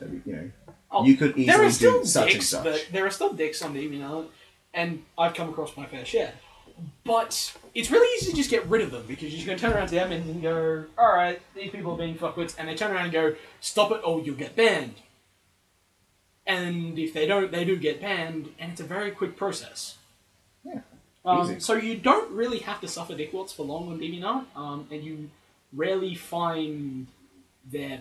You could easily do such and such. But there are still dicks on DeviantArt, and I've come across my fair share. But it's really easy to just get rid of them, because you're going to turn around to the admin and go, alright, these people are being fuckwits, and they turn around and go, stop it or you'll get banned. And if they don't, they do get banned, and it's a very quick process. Yeah. So you don't really have to suffer dickwards for long on DeviantArt, and you rarely find their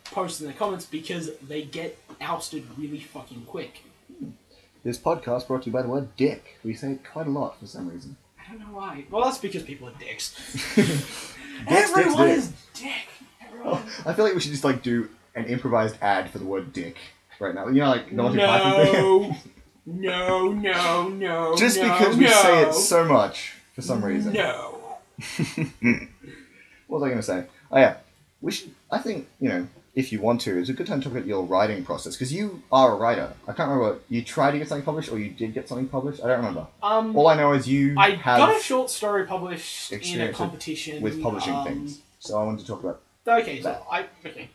posts and their comments, because they get ousted really fucking quick. This podcast brought to you by the word dick. We say it quite a lot for some reason. I don't know why. Well, that's because people are dicks. Everyone is dick. I feel like we should just do an improvised ad for the word dick right now. Naughty Python thing. No. Just because we say it so much for some reason. No. What was I going to say? Oh yeah, we should. I think if you want to, it's a good time to talk about your writing process, because you are a writer. I can't remember. You tried to get something published, or you did get something published? I don't remember. All I know is I got a short story published in a competition with publishing things. So I wanted to talk about.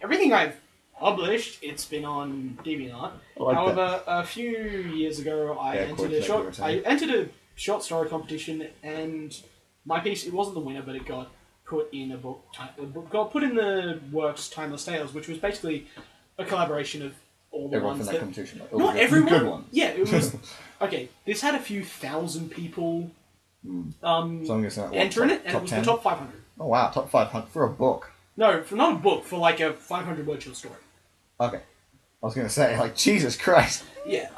Everything I've published, it's been on DeviantArt. However, a few years ago, I entered a short story competition, and my piece, it wasn't the winner, but it got put in a book. Got put in the works Timeless Tales, which was basically a collaboration of all the Everyone ones from that competition. Not everyone. Good ones. Yeah, it was. Okay, this had a few thousand people So I'm guessing what, enter in it, and top it was 10? the top 500. Oh wow, top 500 for a book. No, for not a book, for like a 500-word short story. Okay. I was going to say, like, Jesus Christ. Yeah.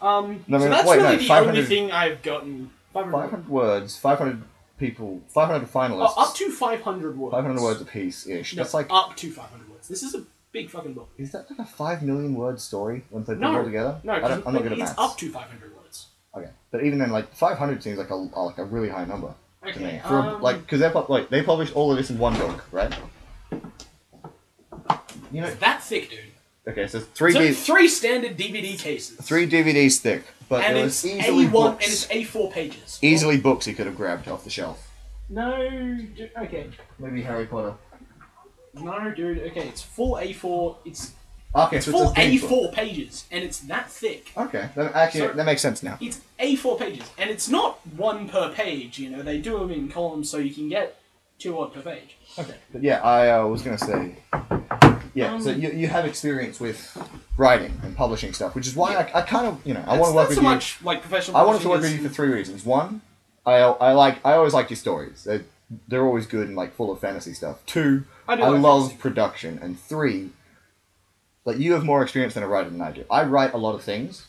No, so that's wait, really no, the 500 only thing I've gotten. 500 words, 500 people, 500 finalists. Up to 500 words. 500 words a piece-ish. No, That's like... up to 500 words. This is a big fucking book. Is that like a 5 million word story when they put No. it all together? No, I'm not good at it's maths. up to 500 words. Okay. But even then, like, 500 seems like a really high number to me. Okay, For, because they published all of this in one book, right? You know... It's that thick, dude. Okay, so So 3 3 standard DVD cases. 3 DVDs thick, but and there it's was easily A1 books. and it's A4 pages. Easily books you could have grabbed off the shelf. No, okay. Maybe Harry Potter. No, dude, okay, it's full A4, it's Okay, so full it's a big A4 book. pages, and it's that thick. Okay, that makes sense now. It's A4 pages, and it's not one per page, you know, they do them in columns so you can get 2 odd per page. Okay, but yeah, I was going to say... Yeah, so you have experience with writing and publishing stuff, which is why I kind of, I want to work with so you. much like professional I wanted to work publishing with you for 3 reasons. One, I always like your stories. They're always good and like full of fantasy stuff. 2, I like love fantasy. production, and 3, like you have more experience than a writer than I do. I write a lot of things.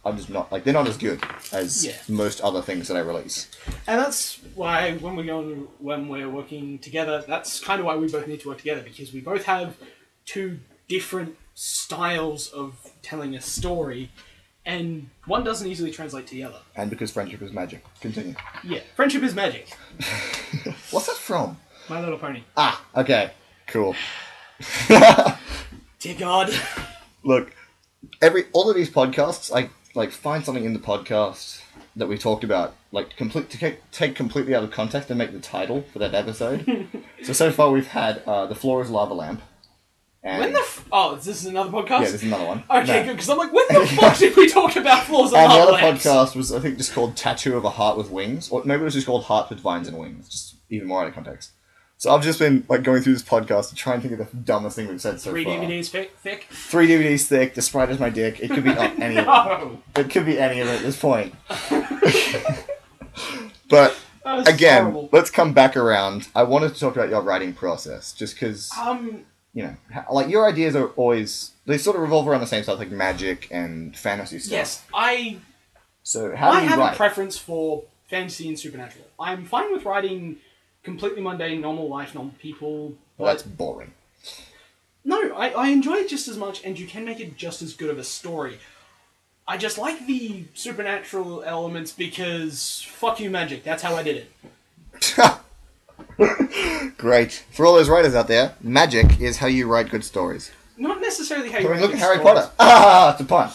I'm just not like they're not as good as most other things that I release. And that's why when we're working together, that's kind of why we both need to work together, because we both have 2 different styles of telling a story, and one doesn't easily translate to the other. And because friendship is magic. Continue. Yeah, friendship is magic. What's that from? My Little Pony. Ah, okay, cool. Dear God. Look, all of these podcasts, I like find something in the podcast that we talked about, like take completely out of context and make the title for that episode. so far we've had The Floor is Lava Lamp. And this is another podcast? Yeah, this is another one. Okay, No. good, because I'm like, when the fuck did we talk about floors of And the lava other lamps? podcast was, I think, just called Tattoo of a Heart with Wings. Or maybe it was just called Heart with Vines and Wings. Just even more out of context. So I've just been like going through this podcast to try and think of the dumbest thing we've said so 3 far. DVDs thick? 3 DVDs thick, the Sprite is my dick. It could be any of it. No! It could be any of it at this point. But That was again, horrible. let's come back around. I wanted to talk about your writing process, just because, like your ideas are always, they sort of revolve around the same stuff, like magic and fantasy stuff. Yes, So how do you have write? a preference for fantasy and supernatural. I'm fine with writing completely mundane, normal life, normal people. Well, that's boring. No, I enjoy it just as much, and you can make it just as good of a story. I just like the supernatural elements because fuck you, magic. That's how I did it. Great. For all those writers out there, magic is how you write good stories. Not necessarily how I you mean, write look at good Harry stories. Potter. Ah, it's a pun.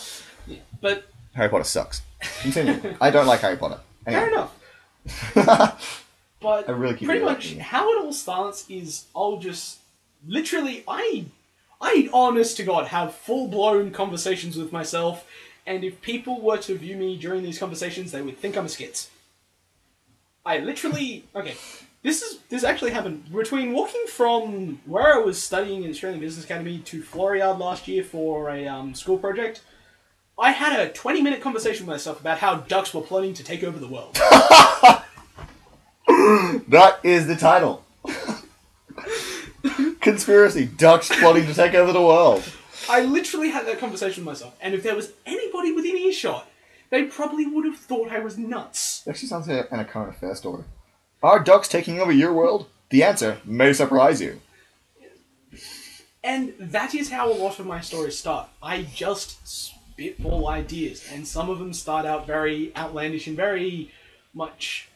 Yeah, but Harry Potter sucks. Continue. I don't like Harry Potter. Anyway. fair enough. But I really keep pretty it much up. how it all starts is I'll just literally I honest to God have full blown conversations with myself, and if people were to view me during these conversations, they would think I'm a skit. I literally this actually happened between walking from where I was studying in Australian Business Academy to Floriade last year for a school project. I had a 20-minute conversation with myself about how ducks were plotting to take over the world. That is the title. Conspiracy. Ducks plotting to take over the world. I literally had that conversation with myself, and if there was anybody within earshot, they probably would have thought I was nuts. It actually sounds like a current affair story. Are ducks taking over your world? The answer may surprise you. And that is how a lot of my stories start. I just spitball ideas, and some of them start out very outlandish and very much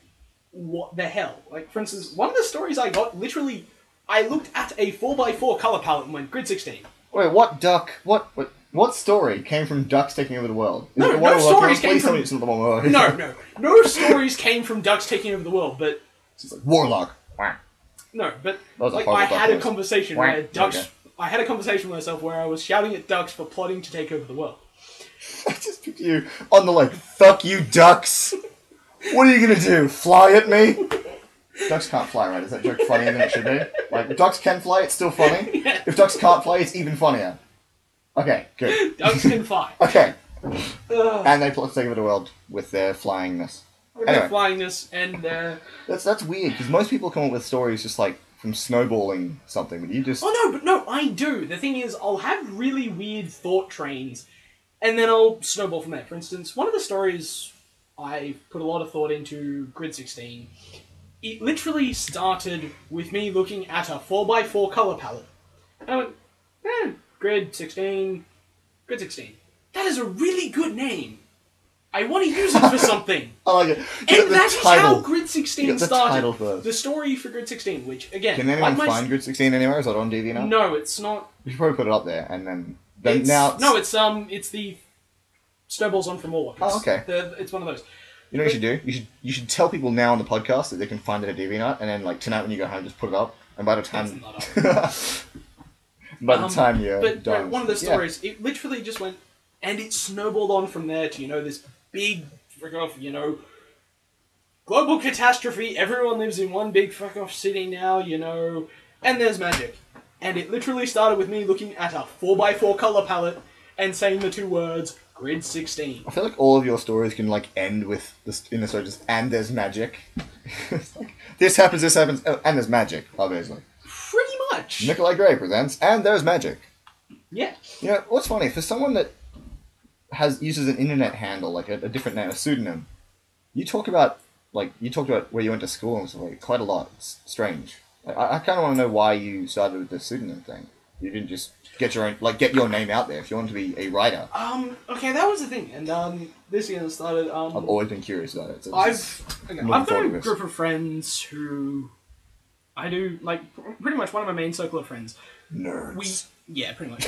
what the hell. Like, for instance, one of the stories I got, literally, I looked at a 4x4 colour palette and went, grid 16. Wait, what duck? What story came from ducks taking over the world? Is No, it the one no where, like, stories please came tell from- me it's not the one where- No stories came from ducks taking over the world, but... It's like, Warlock. No, but That was a like horrible I had a duck voice. conversation Whack. where ducks... Okay. I had a conversation with myself where I was shouting at ducks for plotting to take over the world. I just picture you on the lake. Fuck you, ducks! What are you gonna do? Fly at me? Ducks can't fly, right? Is that joke funnier than it should be? Like, if ducks can fly, it's still funny. Yeah. If ducks can't fly, it's even funnier. Okay, good. Ducks can fly. Okay. Ugh. And they plot to take over the world with their flyingness. Anyway. flyingness, and That's weird, because most people come up with stories just like from snowballing something, but you just... oh no, I do. The thing is, I'll have really weird thought trains, and then I'll snowball from there. For instance, one of the stories I put a lot of thought into, Grid 16, it literally started with me looking at a 4x4 colour palette. And I went, Grid 16, Grid 16. That is a really good name. I want to use it for something. I like it. And that is how Grid 16 started. Title first. The story for Grid 16, which, again... Can anyone find Grid 16 anywhere? Is it on DeviantArt? No, it's not. You should probably put it up there, and then It's, now... No, it's the Snowballs on from Warlock. Oh, okay. It's one of those. You know what you should do? You should tell people now on the podcast that they can find it at DeviantArt, and then like tonight when you go home, just put it up, and by the time... by the time you're done... But one of the stories, it literally just went... And it snowballed on from there to, this big fuck-off, global catastrophe, everyone lives in one big fuck-off city now, and there's magic. And it literally started with me looking at a 4x4 colour palette and saying the two words, Grid 16. I feel like all of your stories can end with this in the story just, and there's magic. It's like, this happens, oh, and there's magic, obviously. Pretty much. Nicolai Gray presents, and there's magic. Yeah. What's funny, for someone that uses an internet handle, like a different name, a pseudonym, you talked about where you went to school and stuff, quite a lot. It's strange. I kind of want to know why you started with the pseudonym thing. You didn't just get your name out there if you wanted to be a writer. Okay, that was the thing, and this year started. I've always been curious about it. So I've got a group of friends who I do pretty much one of my main circle of friends. Nerds. Yeah, pretty much.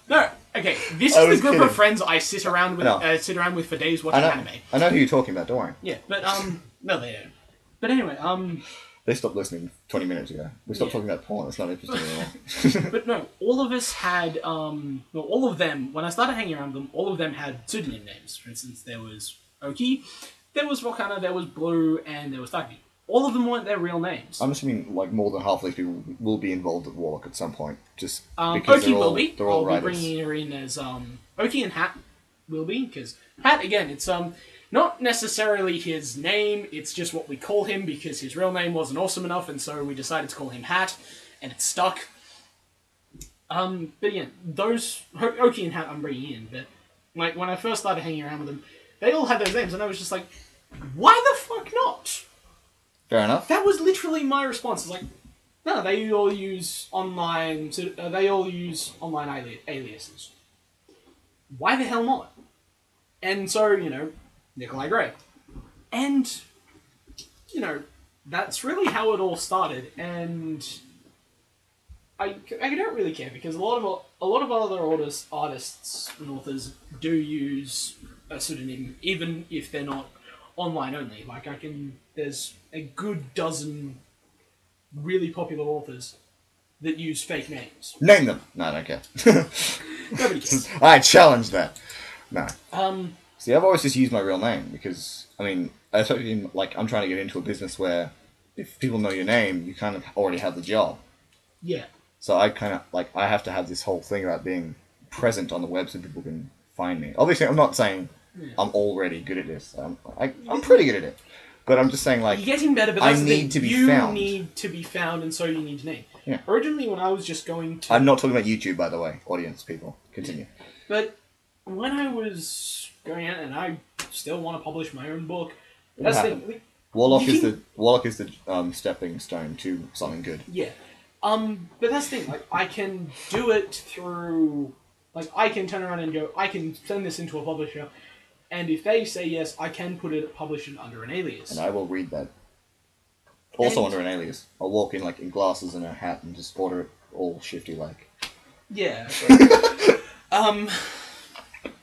No, okay. This is the group of friends I sit around with for days watching anime. I know who you're talking about. Don't worry. Yeah, but no, they don't. But anyway, they stopped listening 20 minutes ago. We stopped talking about porn. It's not interesting anymore. But no, all of us had all of them. When I started hanging around them, all of them had pseudonym names. For instance, there was Oki, there was Volcana, there was Blue, and there was Taki. All of them weren't their real names. I'm assuming more than half of these people will be involved at Warlock at some point. Just because Oki will be. They're all I'll be writers. bringing her in as Oki, and Hat will be, because Hat, again, it's not necessarily his name, it's just what we call him because his real name wasn't awesome enough, and so we decided to call him Hat, and it stuck. But yeah, those Oki and Hat I'm bringing in, but when I first started hanging around with them, they all had those names, and I was just like, why the fuck not? Fair enough. That was literally my response. It's no, they all use online. Aliases. Why the hell not? And so Nicolai Gray, and that's really how it all started. And I don't really care because a lot of other artists and authors do use a pseudonym, even if they're not online only. There's a good dozen really popular authors that use fake names. Name them. No, I don't care. Nobody cares. I challenge that. No. See, I've always just used my real name because, especially I'm trying to get into a business where if people know your name, you kind of already have the job. Yeah. So I kind of, I have to have this whole thing about being present on the web so people can find me. Obviously, I'm not saying I'm already good at this. I'm pretty good at it. But I'm just saying, you're getting better, but that's I need to be found. You need to be found, and so you need a name. Yeah. Originally, when I was just going to... I'm not talking about YouTube, by the way, audience people. Continue. But when I was going out, and I still want to publish my own book, that's the thing. Warlock is the stepping stone to something good. Yeah. But that's the thing. I can do it through... I can turn around and go, I can send this into a publisher, and if they say yes, I can publish it under an alias. And I will read that. Also under an alias. I'll walk in in glasses and a hat and just order it all shifty like. Yeah.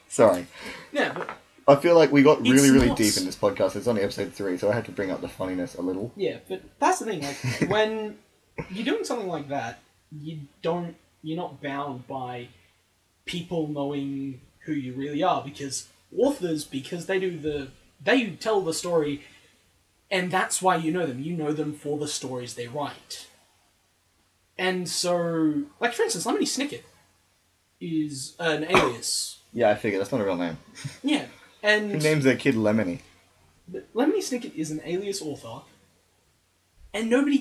Sorry. Yeah, but... I feel like we got really deep in this podcast. It's only episode 3, so I had to bring up the funniness a little. Yeah, but that's the thing. When you're doing something like that, you're not bound by people knowing who you really are, because authors, they tell the story, and that's why you know them. You know them for the stories they write. And so, for instance, Lemony Snicket is an alias. Yeah, I figured. That's not a real name. Yeah, and... Who names their kid Lemony? But Lemony Snicket is an alias author, and nobody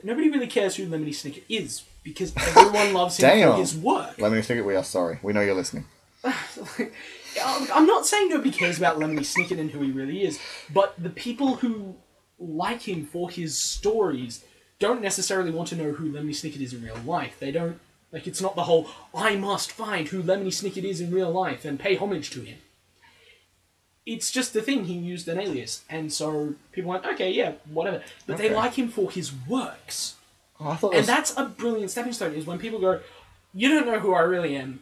really cares who Lemony Snicket is, because everyone loves him Damn. for his work. Lemony Snicket, we are sorry. We know you're listening. I'm not saying nobody cares about Lemony Snicket and who he really is, but the people who like him for his stories don't necessarily want to know who Lemony Snicket is in real life. They don't, like, it's not the whole, I must find who Lemony Snicket is in real life and pay homage to him. It's just the thing, he used an alias, and so people went, okay, yeah, whatever. But they like him for his works. Oh, I thought And that's a brilliant stepping stone, is when people go, you don't know who I really am,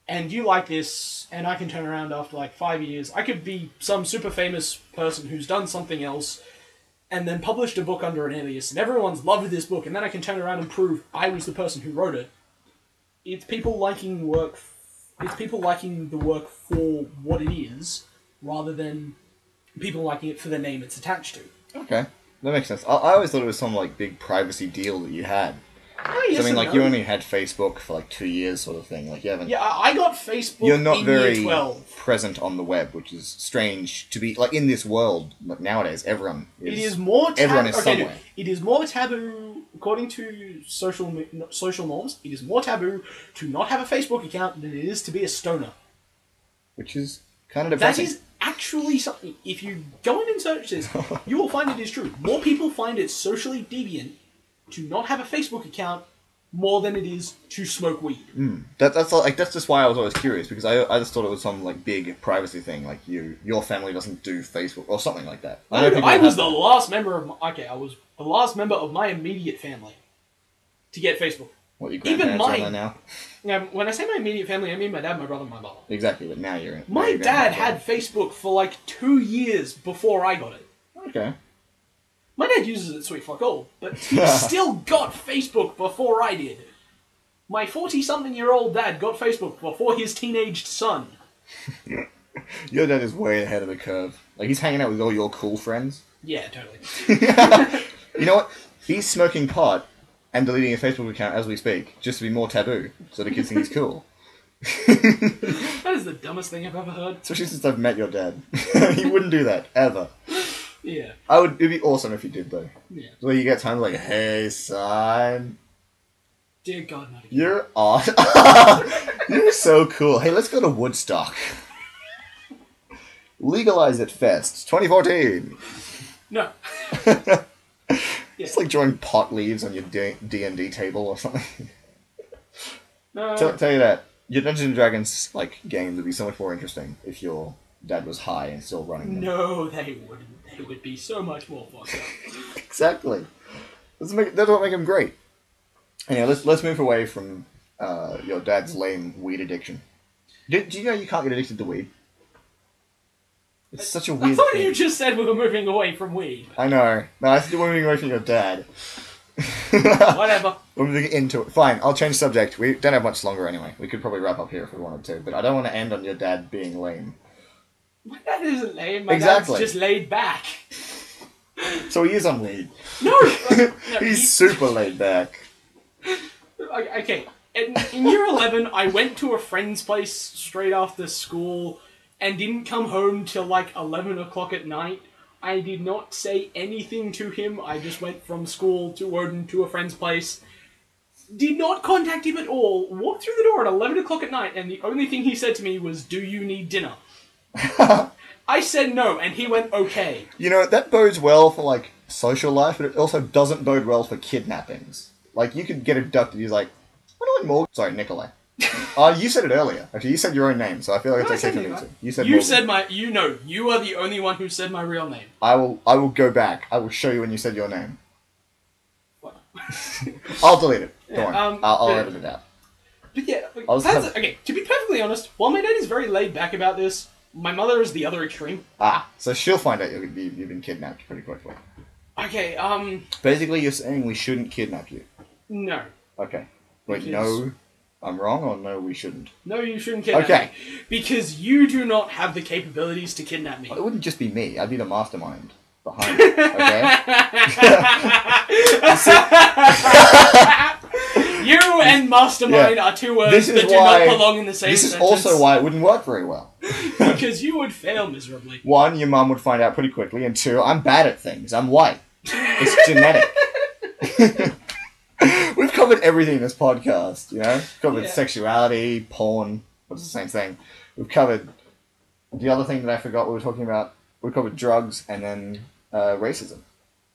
and you like this, and I can turn around after like 5 years. I could be some super famous person who's done something else, and then published a book under an alias, and everyone's loved this book, and then I can turn around and prove I was the person who wrote it. It's people liking work. It's people liking the work for what it is, rather than people liking it for the name it's attached to. Okay, that makes sense. I always thought it was some like big privacy deal that you had. Oh, yes, I mean, like, no. you only had Facebook for like 2 years, sort of thing. Like, you haven't. Yeah, I got Facebook You're not in very year 12. present on the web, which is strange to be like in this world. Like, nowadays, everyone is. It is more taboo. Everyone is somewhere. It is more taboo, according to social norms. It is more taboo to not have a Facebook account than it is to be a stoner. Which is kind of That depressing. is actually something. If you go in and search this, you will find it is true. More people find it socially deviant to not have a Facebook account more than it is to smoke weed. That's just why I was always curious, because I just thought it was some like big privacy thing, like your family doesn't do Facebook or something like that. I was the last member of I was the last member of my immediate family to get Facebook. What, your Even grandparents are mine. on there now? Now, when I say my immediate family, I mean my dad, my brother, and my mother. Exactly, but now you're. My dad had Facebook for like 2 years before I got it. Okay. My dad uses it sweet fuck all, but he still got Facebook before I did. My 40-something-year-old dad got Facebook before his teenaged son. Your dad is way ahead of the curve. Like, he's hanging out with all your cool friends. Yeah, totally. You know what? He's smoking pot and deleting a Facebook account as we speak, just to be more taboo, so the kids think he's cool. That is the dumbest thing I've ever heard. Especially since I've met your dad. He wouldn't do that, ever. Yeah. It'd be awesome if he did, though. Yeah. Where you get times like, hey, son, Dear God, not again. you're awesome. You're so cool. Hey, let's go to Woodstock. Legalize it fest, 2014. No. It's like drawing pot leaves on your D&D table or something. No. Tell you that. Your Dungeons & Dragons like game would be so much more interesting if your dad was high and still running them. No, they wouldn't. They would be so much more fucked up. Exactly. That's what make him great. Anyway, let's move away from your dad's lame weed addiction. Do you know you can't get addicted to weed? It's such a weird I thought thing. you just said we were moving away from weed. I know. No, I said we're moving away from your dad. Whatever. We're moving into it. Fine, I'll change subject. We don't have much longer anyway. We could probably wrap up here if we wanted to, but I don't want to end on your dad being lame. My dad isn't lame. My Exactly. dad's just laid back. So he is on weed. No! He's super laid back. Okay, in year 11, I went to a friend's place straight after school and didn't come home till like 11 o'clock at night. I did not say anything to him. I just went from school to Woden to a friend's place. Did not contact him at all. Walked through the door at 11 o'clock at night, and the only thing he said to me was, "Do you need dinner?" I said no, and he went, "Okay." You know, that bodes well for, like, social life, but it also doesn't bode well for kidnappings. Like, you could get abducted, he's like, what do I Morgan? Sorry, Nicolai. You said it earlier. Actually, you said your own name, so I feel like No, I it's said okay for me Nicolai. to. You said You Morgan. said my... You are the only one who said my real name. I will go back. I will show you when you said your name. What? I'll delete it. Don't Yeah, worry. I'll but- edit it out. But yeah, I was that's, kind okay, to be perfectly honest, while my dad is very laid back about this, my mother is the other extreme. So she'll find out you've been kidnapped pretty quickly. Okay, Basically, you're saying we shouldn't kidnap you. no. Okay. Wait, Because- no, I'm wrong, or no, we shouldn't? No, you shouldn't kidnap Okay. me. Because you do not have the capabilities to kidnap me. Well, it wouldn't just be me. I'd be the mastermind behind it, okay? You and mastermind Yeah. are two words This is that do why- not belong in the same This is sentence. also why it wouldn't work very well. Because you would fail miserably. One, your mum would find out pretty quickly, and two, I'm bad at things. I'm white. It's genetic. We've covered everything in this podcast, you know? We've covered sexuality, porn, which is the same thing. We've covered the other thing that I forgot we were talking about. We covered drugs and then racism.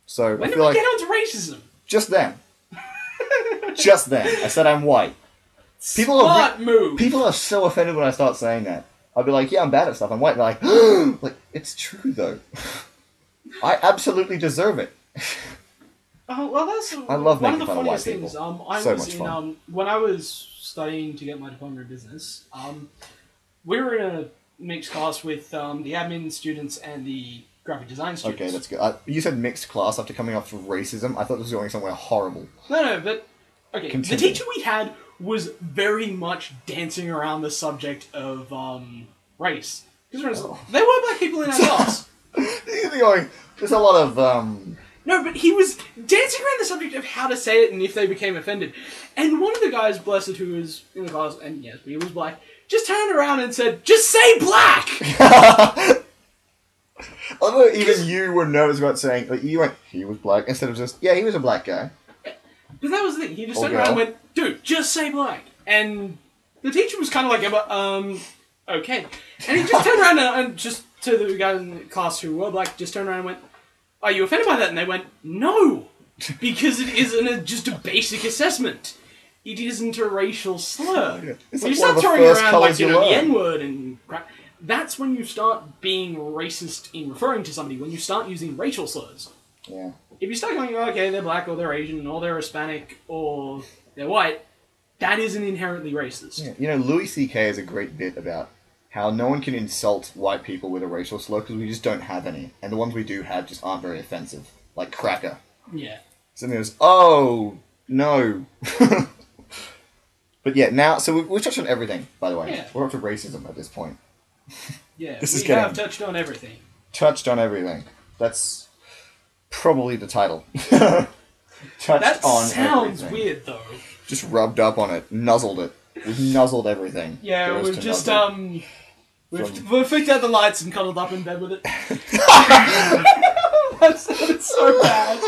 So When I did feel we like get onto racism? just then. Just then. I said I'm white. Smart move. People are so offended when I start saying that. I'll be like, yeah, I'm bad at stuff. I'm white. And they're like, it's true though. I absolutely deserve it. Oh, well, that's I love one of making the fun of white funniest things. people. I So was much in fun. when I was studying to get my diploma in business. We were in a mixed class with the admin students and the graphic design students. Okay, that's good. You said mixed class after coming off of racism. I thought this was going somewhere horrible. No, but okay. Continue. The teacher we had was very much dancing around the subject of race. Because there were black people in our class. There's a lot of No, but he was dancing around the subject of how to say it and if they became offended. And one of the guys, bless it, who was in the class, and yes, he was black, just turned around and said, "Just say black!" Although even you were nervous about saying, like, you went, he was black, instead of just, yeah, he was a black guy. But that was the thing. He just Or turned around and girl. went, "Dude, just say black." And the teacher was kind of like, okay. And he just turned around and just to the guys in the class who were black, just turned around and went, "Are you offended by that?" And they went, "No, because it isn't just a basic assessment. It isn't a racial slur." It's When like you one of start the throwing first around colours like you the learn. N-word and crap, that's when you start being racist in referring to somebody. When you start using racial slurs. Yeah. If you start going, okay, they're black or they're Asian or they're Hispanic or they're white, that isn't inherently racist. Yeah. You know, Louis C.K. has a great bit about how no one can insult white people with a racial slur because we just don't have any. And the ones we do have just aren't very offensive. Like cracker. Yeah. Something goes, oh, no. But yeah, now, so we've touched on everything, by the way. Yeah. We're up to racism at this point. Yeah, This is we have getting- touched on everything. Touched on everything. That's probably the title. Touched That on sounds everything. weird, though. Just rubbed up on it, nuzzled it. We've nuzzled everything. Yeah, There is we've to just, nuzzle. we've flicked out the lights and cuddled up in bed with it. That sounded so bad.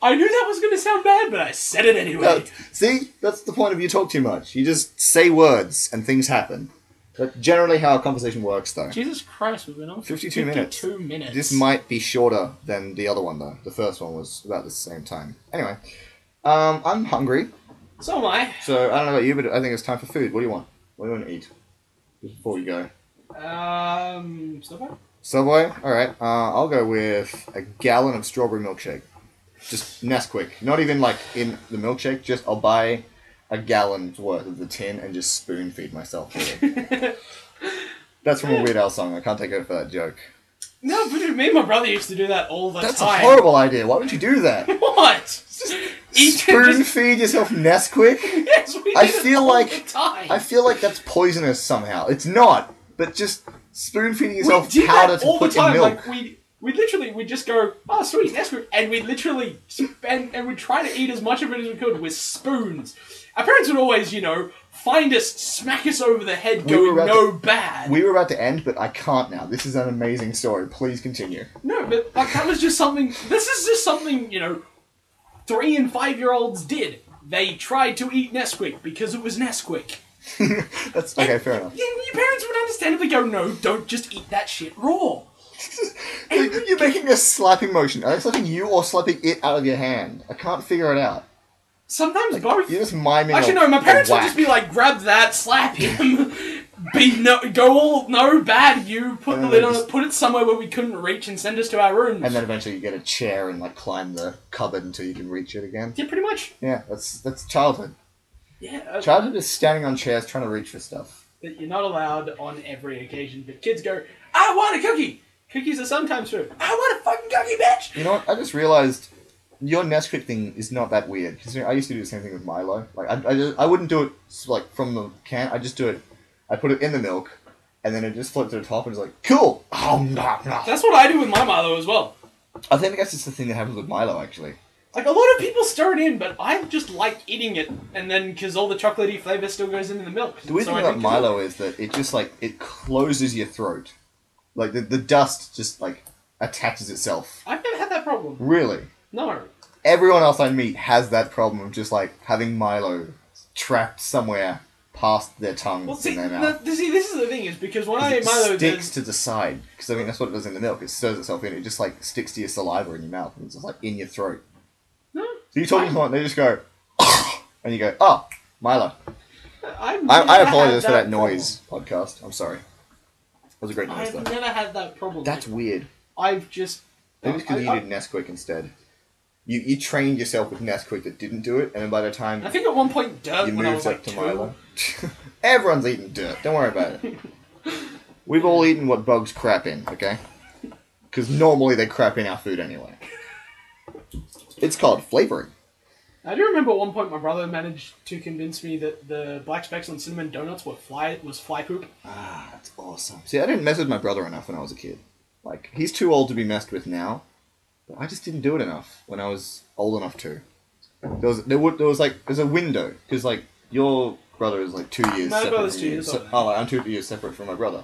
I knew that was going to sound bad, but I said it anyway. See? That's the point of you talk too much. You just say words and things happen. That's generally how a conversation works, though. Jesus Christ, we've been on 52 minutes. 52 minutes. This might be shorter than the other one, though. The first one was about the same time. Anyway, I'm hungry. So am I. So, I don't know about you, but I think it's time for food. What do you want? What do you want to eat? Just before we go. Subway? Subway? Alright. I'll go with a gallon of strawberry milkshake. Just Nesquik. Not even, like, in the milkshake. Just, I'll buy a gallon's worth of the tin and just spoon feed myself with it. That's from a Weird Al song. I can't take credit for that joke. No, but me and my brother used to do that all the That's time. a horrible idea. Why would you do that? What? Spoon feed yourself Nesquik? Yes, we I did feel it all like the time. I feel like that's poisonous somehow. It's not, but just spoon feeding yourself we did powder that to all the put in time. milk. Like we'd just go, oh sweet, Nesquik, and we'd literally and we'd try to eat as much of it as we could with spoons. Our parents would always, find us, smack us over the head, We were going, about no to- bad. We were about to end, but I can't now. This is an amazing story. Please continue. No, but like that was just something. This is just something 3 and 5-year-olds did. They tried to eat Nesquik because it was Nesquik. That's okay. Fair enough. And your parents would understandably go, no, don't just eat that shit raw. You're making a slapping motion. Are they slapping you or slapping it out of your hand? I can't figure it out. Sometimes both. You're just miming. Actually, no, my parents would just be like, grab that, slap him, go all, no, bad, you, put And the then lid they on just- it, put it somewhere where we couldn't reach and send us to our rooms. And then eventually you get a chair and like climb the cupboard until you can reach it again. Yeah, pretty much. Yeah, that's childhood. Yeah, Childhood is standing on chairs trying to reach for stuff. that you're not allowed on every occasion, but kids go, I want a cookie! Cookies are sometimes food. I want a fucking cookie, bitch! You know what? I just realized your Nesquik thing is not that weird. Because I used to do the same thing with Milo. Like I wouldn't do it like from the can. I just do it. I put it in the milk, and then it just floats to the top, and it's like cool. Oh no, no. That's what I do with my Milo as well. I think that's just the thing that happens with Milo. Actually, Like, a lot of people stir it in, but I just like eating it, and then, because all the chocolatey flavour still goes into the milk. The weird thing about Milo is that it just, like, it closes your throat. Like, the dust just, like, attaches itself. I've never had that problem. Really? No. Everyone else I meet has that problem of just, like, having Milo trapped somewhere past their tongue Well, see, in their mouth. this is the thing, is because when I It ate Milo... sticks to the side. Because, I mean, that's what it does in the milk. It stirs itself in. It just, like, sticks to your saliva in your mouth. And it's just, like, in your throat. No. So you're talking to someone, they just go... and you go, oh, Milo. I apologize for that noise, podcast. I'm sorry. That was a great noise, I've though. never had that problem. That's weird. I've just... Maybe it's because you did Nesquik instead. You trained yourself with Nesquik that didn't do it, and then by the time I think at one point dirt you when I moved was up like to 2. Milo. Everyone's eating dirt. Don't worry about it. We've all eaten what bugs crap in, okay? Because normally they crap in our food anyway. It's called flavoring. I do remember at one point my brother managed to convince me that the black specks on cinnamon donuts was fly poop. Ah, that's awesome. See, I didn't mess with my brother enough when I was a kid. Like, he's too old to be messed with now, but I just didn't do it enough when I was old enough to. There's a window, because, like, your brother is, like, 2 years My separate brother's from 2 you. years So, older. I'm 2 years separate from my brother.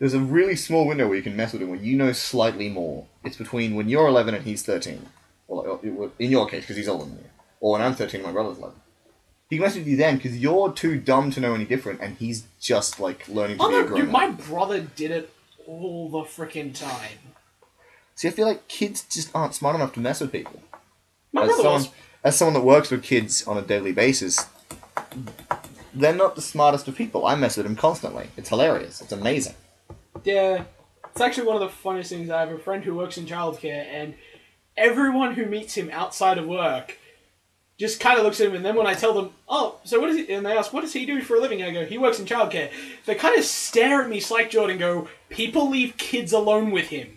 There's a really small window where you can mess with him when you know slightly more. It's between when you're 11 and he's 13. Or, in your case, because he's older than you. Or when I'm 13 and my brother's 11. He can mess with you then, because you're too dumb to know any different, and he's just, like, learning to be a no, grown-up. dude, my brother did it all the frickin' time. See, I feel like kids just aren't smart enough to mess with people. My brother was. As someone that works with kids on a daily basis, they're not the smartest of people. I mess with them constantly. It's hilarious. It's amazing. Yeah, it's actually one of the funniest things. I have a friend who works in childcare, and everyone who meets him outside of work just kind of looks at him, and then when I tell them, oh, so what is he, and they ask, what does he do for a living? I go, he works in childcare. They kind of stare at me slack-jawed and go, people leave kids alone with him.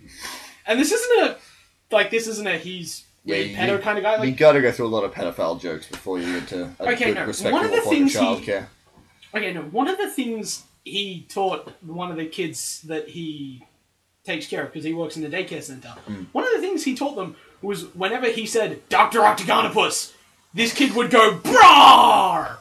And this isn't a he's weird pedo kind of guy. Like, you gotta go through a lot of pedophile jokes before you get to a good, respectable form of childcare. One of the things he taught one of the kids that he takes care of, because he works in the daycare center, one of the things he taught them was whenever he said, Dr. Octagonopus, this kid would go, brar!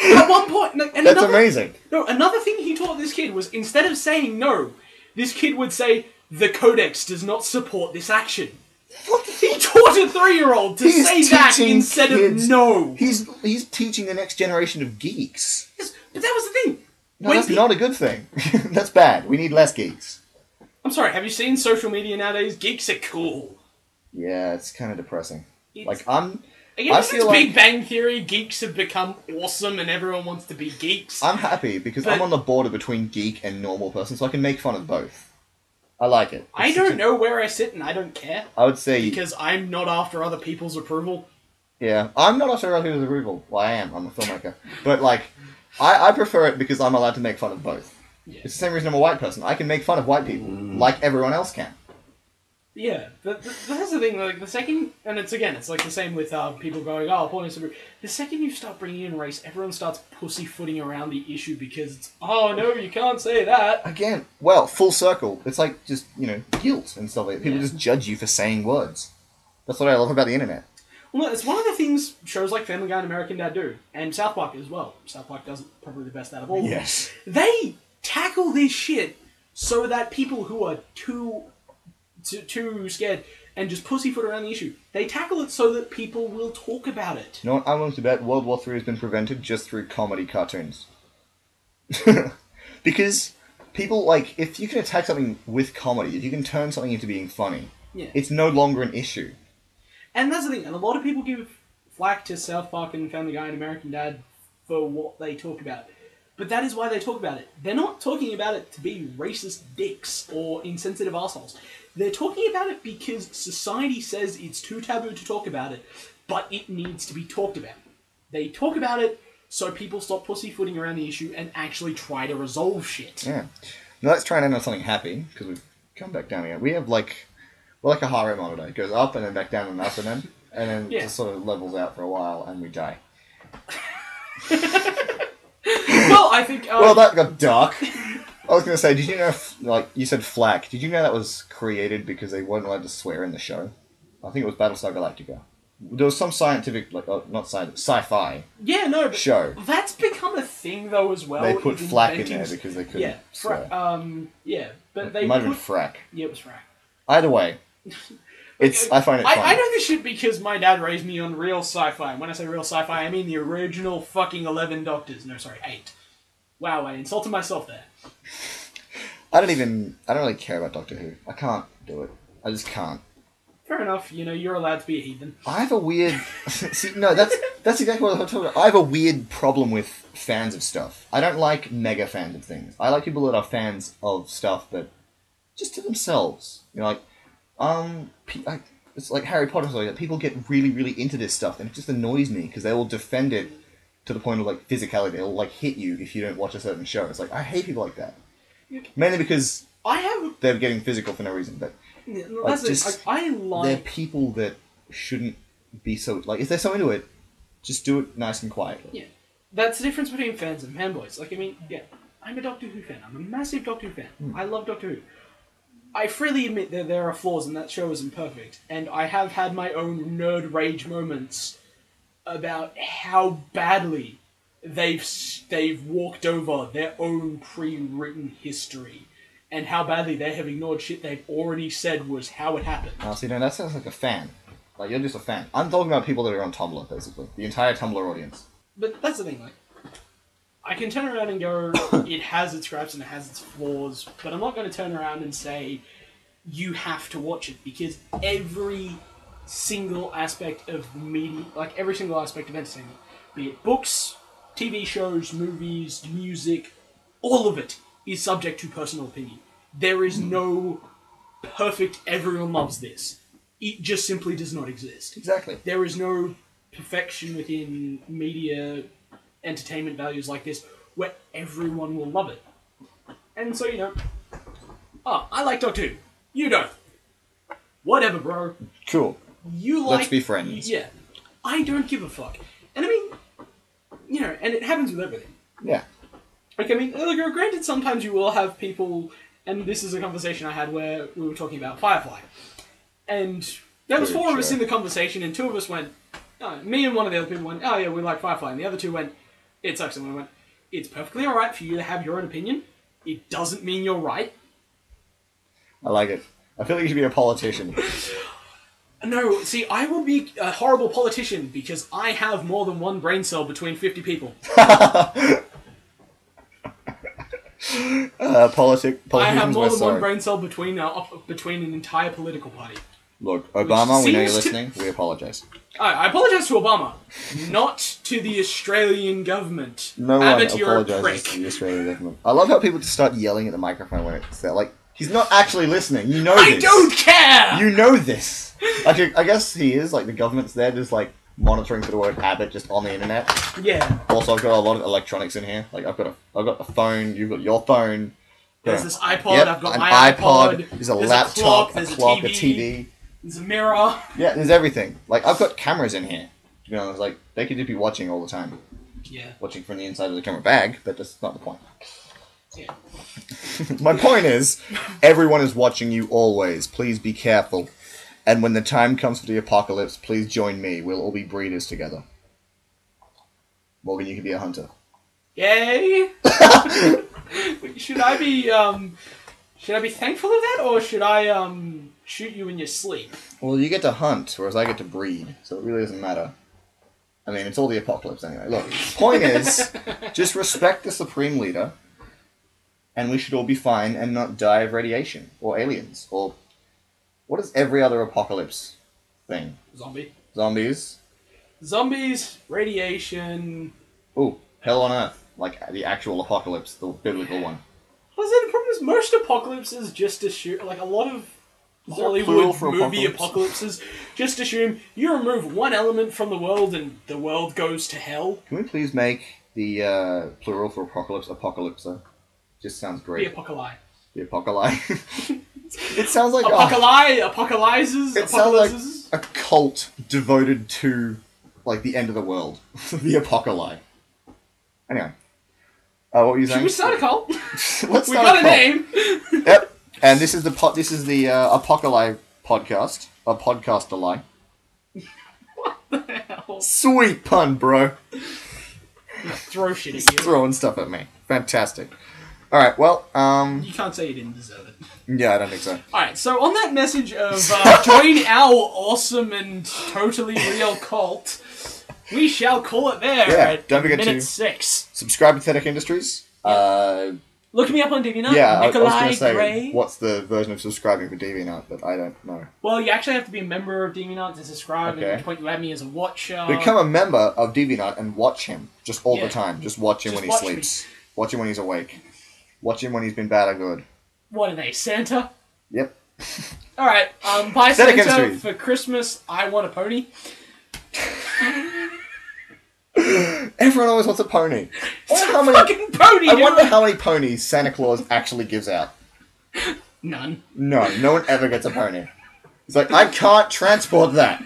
At one point... That's amazing. No, another thing he taught this kid was, instead of saying no, this kid would say, the Codex does not support this action. He taught a 3-year-old to say that instead of no. He's teaching the next generation of geeks. Yes, but that was the thing. No, that's not a good thing. That's bad. We need less geeks. I'm sorry, have you seen social media nowadays? Geeks are cool. Yeah, it's kind of depressing. Again, I feel like Big Bang Theory, geeks have become awesome and everyone wants to be geeks. I'm happy because I'm on the border between geek and normal person, so I can make fun of both. I like it. I don't know where I sit and I don't care. I would say... Because I'm not after other people's approval. Yeah, I'm not after other people's approval. Well, I am. I'm a filmmaker. But, like, I prefer it because I'm allowed to make fun of both. Yeah. It's the same reason I'm a white person. I can make fun of white people, like everyone else can. Yeah, that's the thing, like, the second, and it's like the same with people going, oh, porn is so rude. The second you start bringing in race, everyone starts pussyfooting around the issue because it's, oh, no, you can't say that. Again, well, full circle. It's like just, guilt and stuff like that. People just judge you for saying words. That's what I love about the internet. Well, it's one of the things shows like Family Guy and American Dad do, and South Park as well. South Park does probably the best out of all of them. Yes. They tackle this shit so that people who are too scared and just pussyfoot around the issue, they tackle it so that people will talk about it. You know what? I'm willing to bet World War III has been prevented just through comedy cartoons. Because people, like, if you can attack something with comedy, if you can turn something into being funny, it's no longer an issue. And that's the thing, and a lot of people give flack to South Park and Family Guy and American Dad for what they talk about. But that is why they talk about it. They're not talking about it to be racist dicks or insensitive assholes. They're talking about it because society says it's too taboo to talk about it, but it needs to be talked about. They talk about it so people stop pussyfooting around the issue and actually try to resolve shit. Yeah. Now let's try and end on something happy, because we've come back down again. We have, we're like a heart rate monitor. It goes up and then back down and up and then it just sort of levels out for a while and we die. Well, I think... well, that got dark. I was going to say, did you know, you said flack, did you know that was created because they weren't allowed to swear in the show? I think it was Battlestar Galactica. There was some scientific, like, not science, sci-fi Yeah, no, but show. that's become a thing though as well. They put is flack in inventing there because they couldn't Yeah, swear. yeah, but It they might have put... been frack. Yeah, it was frack. Either way, I find it funny. I know this shit because my dad raised me on real sci-fi. And when I say real sci-fi, I mean the original fucking 11 Doctors. No, sorry, 8. Wow, I insulted myself there. I don't really care about Doctor Who. I can't do it. I just can't. Fair enough, you know, you're allowed to be a heathen. I have a weird... See, no, that's exactly what I'm talking about. I have a weird problem with fans of stuff. I don't like mega fans of things. I like people that are fans of stuff that... just to themselves. You know, like... it's like Harry Potter, so like, people get really, really into this stuff, and it just annoys me, because they will defend it to the point of, like, physicality. They'll, like, hit you if you don't watch a certain show. It's like, I hate people like that. Mainly because they're getting physical for no reason, but... Yeah, no, like, that's I like... They're people that shouldn't be so... Like, if they're so into it, just do it nice and quietly. Yeah. That's the difference between fans and fanboys. Like, I mean, yeah, I'm a Doctor Who fan. I'm a massive Doctor Who fan. I love Doctor Who. I freely admit that there are flaws and that show isn't perfect. And I have had my own nerd rage moments about how badly they've walked over their own pre-written history. And how badly they have ignored shit they've already said was how it happened. Oh, see, no, that sounds like a fan. Like, you're just a fan. I'm talking about people that are on Tumblr, basically. The entire Tumblr audience. But that's the thing, like... I can turn around and go, it has its scraps and it has its flaws, but I'm not going to turn around and say, you have to watch it, because every single aspect of media, like every single aspect of entertainment, be it books, TV shows, movies, music, all of it is subject to personal opinion. There is no perfect, everyone loves this. It just simply does not exist. Exactly. There is no perfection within media entertainment values like this where everyone will love it. And so, you know, I like Doctor Who. You don't. Whatever, bro. Cool. You like... Let's be friends. Yeah. I don't give a fuck. And I mean, you know, and it happens with everything. Yeah. Like, I mean, granted, sometimes you will have people, and this is a conversation I had where we were talking about Firefly. And there was 4 of us in the conversation, and 2 of us went, me and one of the other people went, oh yeah, we like Firefly. And the other 2 went, it sucks. And we went, it's perfectly alright for you to have your own opinion. It doesn't mean you're right. I like it. I feel like you should be a politician. No, see, I will be a horrible politician because I have more than one brain cell between 50 people. Politicians I have more than sorry. one brain cell between an entire political party. Look, Obama, we know you're seems to- listening. We apologise. I apologise to Obama, not to the Australian government. No one Abbott, you're a apologises prick. to the Australian government. I love how people just start yelling at the microphone when it's there. Like, he's not actually listening. You know I this. don't care! You know this. Actually, I guess he is. Like, the government's there just, like, monitoring for the word Abbott just on the internet. Yeah. Also, I've got a lot of electronics in here. Like, I've got a phone. You've got your phone. There's this iPod, Yep, I've got an my iPod. There's a laptop, there's a clock, a TV. There's a mirror. Yeah, there's everything. Like, I've got cameras in here. You know, it's like, they could just be watching all the time. Yeah. Watching from the inside of the camera bag, but that's not the point. Yeah. My point is, everyone is watching you always. Please be careful. And when the time comes for the apocalypse, please join me. We'll all be breeders together. Morgan, you can be a hunter. Yay! Should I be thankful of that, or should I shoot you in your sleep? Well, you get to hunt, whereas I get to breed, so it really doesn't matter. I mean, it's all the apocalypse anyway. Look, point is, just respect the Supreme Leader, and we should all be fine and not die of radiation, or aliens, or... What is every other apocalypse thing? Zombies? Zombies, radiation... Ooh, hell on earth. Like, the actual apocalypse, the biblical one. Well, the problem is most apocalypses just assume... Like, a lot of Is there a plural Hollywood for movie apocalypse? apocalypses just assume you remove one element from the world and the world goes to hell. Can we please make the plural for apocalypsa? Just sounds The great. apocalypse. The apocalypse. It sounds like Apocalypses, it sounds like apocalypses. a cult devoted to like the end of the world. The apocalypse. Anyway, what were you saying? Should we start a cult? Let's We start got a cult. name. Yep. And this is the apocalypse podcast, a podcaster lie. What the hell? Sweet pun, bro. Throw shit He's at you. throwing stuff at me. Fantastic. Alright, well, You can't say you didn't deserve it. yeah, I don't think so. Alright, so on that message of join our awesome and totally real cult, we shall call it there at don't forget minute to 6. subscribe to Pathetic Industries. Look me up on DeviantArt. Yeah, I was Nicolai going to say, Gray. what's the version of subscribing for DeviantArt, but I don't know. Well, you actually have to be a member of DeviantArt to subscribe, Okay. and at which point you add me as a watcher. Become a member of DeviantArt and watch him just all the time. Just watch him Just when he watch sleeps. Watch him when he's awake. Watch him when he's been bad or good. What are they, Santa? Yep. Alright, buy Pathetic Santa Industries. for Christmas. I want a pony. Everyone always wants a pony. It's a fucking pony, I dude! wonder how many ponies Santa Claus actually gives out. None. No one ever gets a pony. It's like, I can't transport that.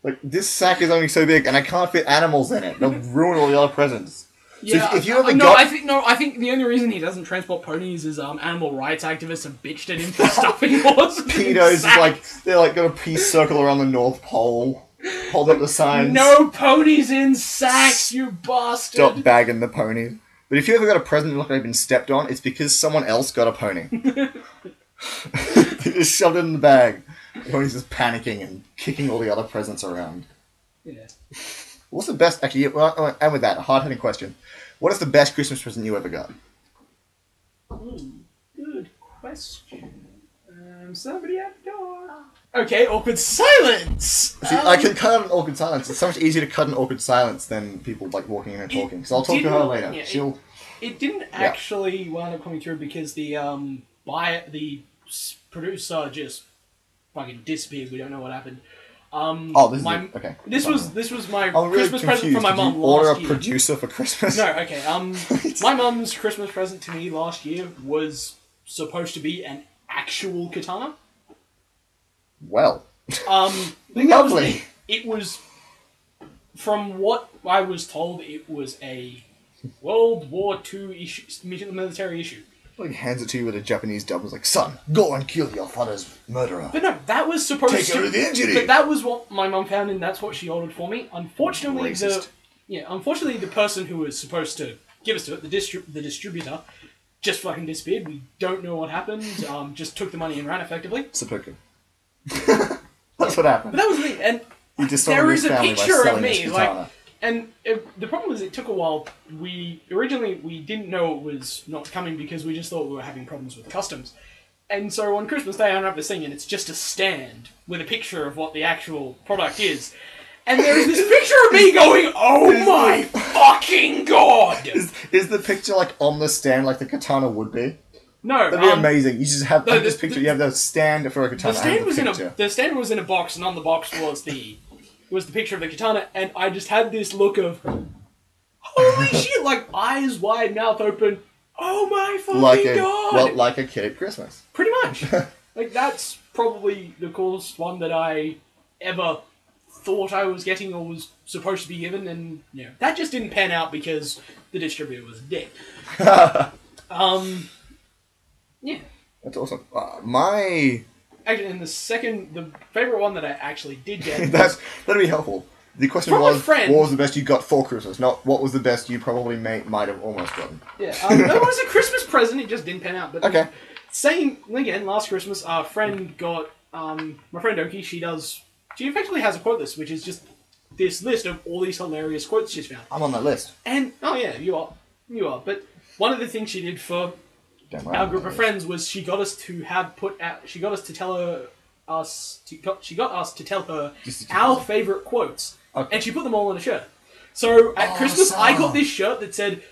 Like, this sack is only so big, and I can't fit animals in it. They'll ruin all the other presents. Yeah, if you ever no, got... I think the only reason he doesn't transport ponies is animal rights activists have bitched at him for stuffing horses. Pedos is like, they're like got a peace circle around the North Pole. Hold up the signs. No ponies in sacks, you bastard! Stop bagging the ponies. But if you ever got a present that looked like it'd been stepped on, it's because someone else got a pony. They just shoved it in the bag. The pony's just panicking and kicking all the other presents around. Yeah. What's the best... Actually, well, and with that, a hard-hitting question. What is the best Christmas present you ever got? Good question. Somebody at the door. Okay, awkward silence! See, I can cut an awkward silence. It's so much easier to cut an awkward silence than people like walking in and talking. So I'll talk to her later. Yeah, She'll... It didn't actually wind up coming through because the producer just fucking disappeared. We don't know what happened. Okay. This was my I'm really Christmas present confused. from my Did you mum order last a year. producer for Christmas? No, okay. My mum's Christmas present to me last year was supposed to be an actual katana. Well. Lovely. It was, from what I was told, it was a World War II issue, military issue. Like hands it to you with a Japanese dub. Was like, son, go and kill your father's murderer. But no, that was supposed Take to. her to the injury. But that was what my mum found, and that's what she ordered for me. Unfortunately, Racist. the person who was supposed to give us to it, the distributor, just fucking disappeared. We don't know what happened. Just took the money and ran effectively. Seppuku. That's what happened. But that was me, and You just there his is a family by picture of selling this me, katana. the problem is it took a while. Originally we didn't know it was not coming because we just thought we were having problems with customs. And so on Christmas Day I unwrapped this thing and it's just a stand with a picture of what the actual product is. And there's this picture of me going, oh my fucking god! Is the picture like on the stand like the katana would be? No, That'd be amazing. You just have this the- picture. You have the stand for a katana. the stand and was the in picture. the stand was in a box, and on the box was the picture of the katana, and I just had this look of holy shit, like eyes wide, mouth open. Oh my fucking god! Well, like a kid at Christmas. Pretty much. Like that's probably the coolest one that I ever thought I was getting or was supposed to be given, and that just didn't pan out because the distributor was dead. Yeah. That's awesome. Actually, and the favorite one that I actually did get. That'd be helpful. The question From a was, friend. what was the best you got for Christmas? Not what was the best you probably might have almost gotten. Yeah, it was a Christmas present. It just didn't pan out. But Okay. saying again, last Christmas, our friend got my friend Oki. She effectively has a quote list, which is just this list of all these hilarious quotes she's found. I'm on that list. And oh yeah, you are. But one of the things she did for Damn right. our group of friends was she got us to tell her our favorite quotes, Okay. and she put them all on a shirt. So at Christmas, I Awesome. got this shirt that said,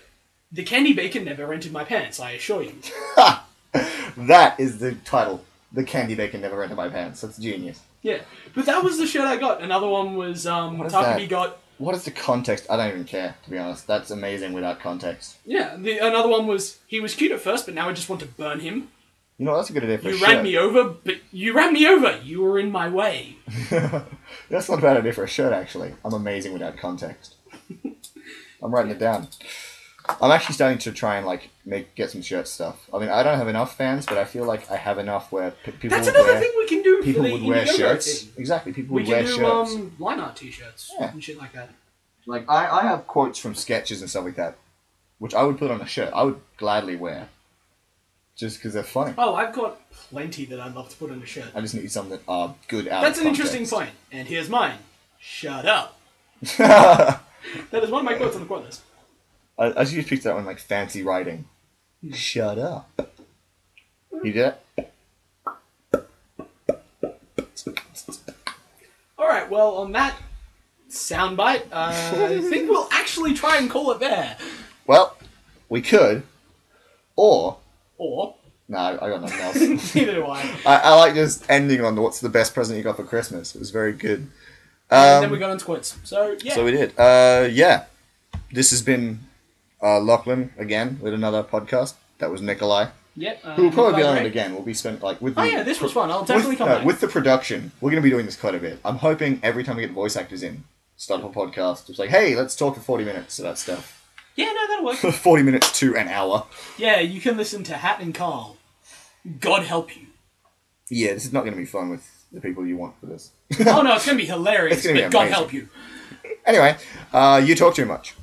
"The candy bacon never entered my pants, I assure you." That is the title. The candy bacon never entered my pants. That's genius. Yeah, but that was the shirt I got. Another one was is Takabi that? got. What is the context? I don't even care, to be honest. That's amazing without context. Yeah, another one was he was cute at first, but now I just want to burn him. You know, that's a good idea for a You shirt. ran me over, but you ran me over. You were in my way. That's not a bad idea for a shirt, actually. I'm amazing without context. I'm writing it down. I'm actually starting to try and like get some shirt stuff. I mean, I don't have enough fans, but I feel like I have enough where people. That's would another wear, thing we can do. People for the would wear Indiegogo shirts. thing. Exactly, people We would wear can shirts. do line art T-shirts Yeah. and shit like that. Like I have quotes from sketches and stuff like that, which I would put on a shirt. I would gladly wear, just because they're funny. Oh, I've got plenty that I'd love to put on a shirt. I just need some that are good out. That's of an interesting context. point. And here's mine. Shut up. I That is one of my quotes on the quote list. just picked that one like fancy writing. Shut up. You did it? Alright, well, on that soundbite, I think we'll actually try and call it there. Well, we could, or Or, no, I got nothing else. neither do I. I like just ending on what's the best present you got for Christmas. It was very good. And then we got into quotes. So, yeah. So we did. Yeah. This has been Lachlan again with another podcast. That was Nicolai. Yep. Who will probably be on Nicolai. it again. We'll be spent like with. Oh, the, yeah, this was fun. I'll definitely come back. With the production, we're going to be doing this quite a bit. I'm hoping every time we get voice actors in, start up a podcast. It's like, hey, let's talk for 40 minutes of that stuff. Yeah, no, that'll work. 40 minutes to an hour. Yeah, you can listen to Hat and Carl. God help you. Yeah, this is not going to be fun with the people you want for this. Oh, no, it's going to be hilarious, It's gonna be but God amazing. help you. Anyway, you talk too much.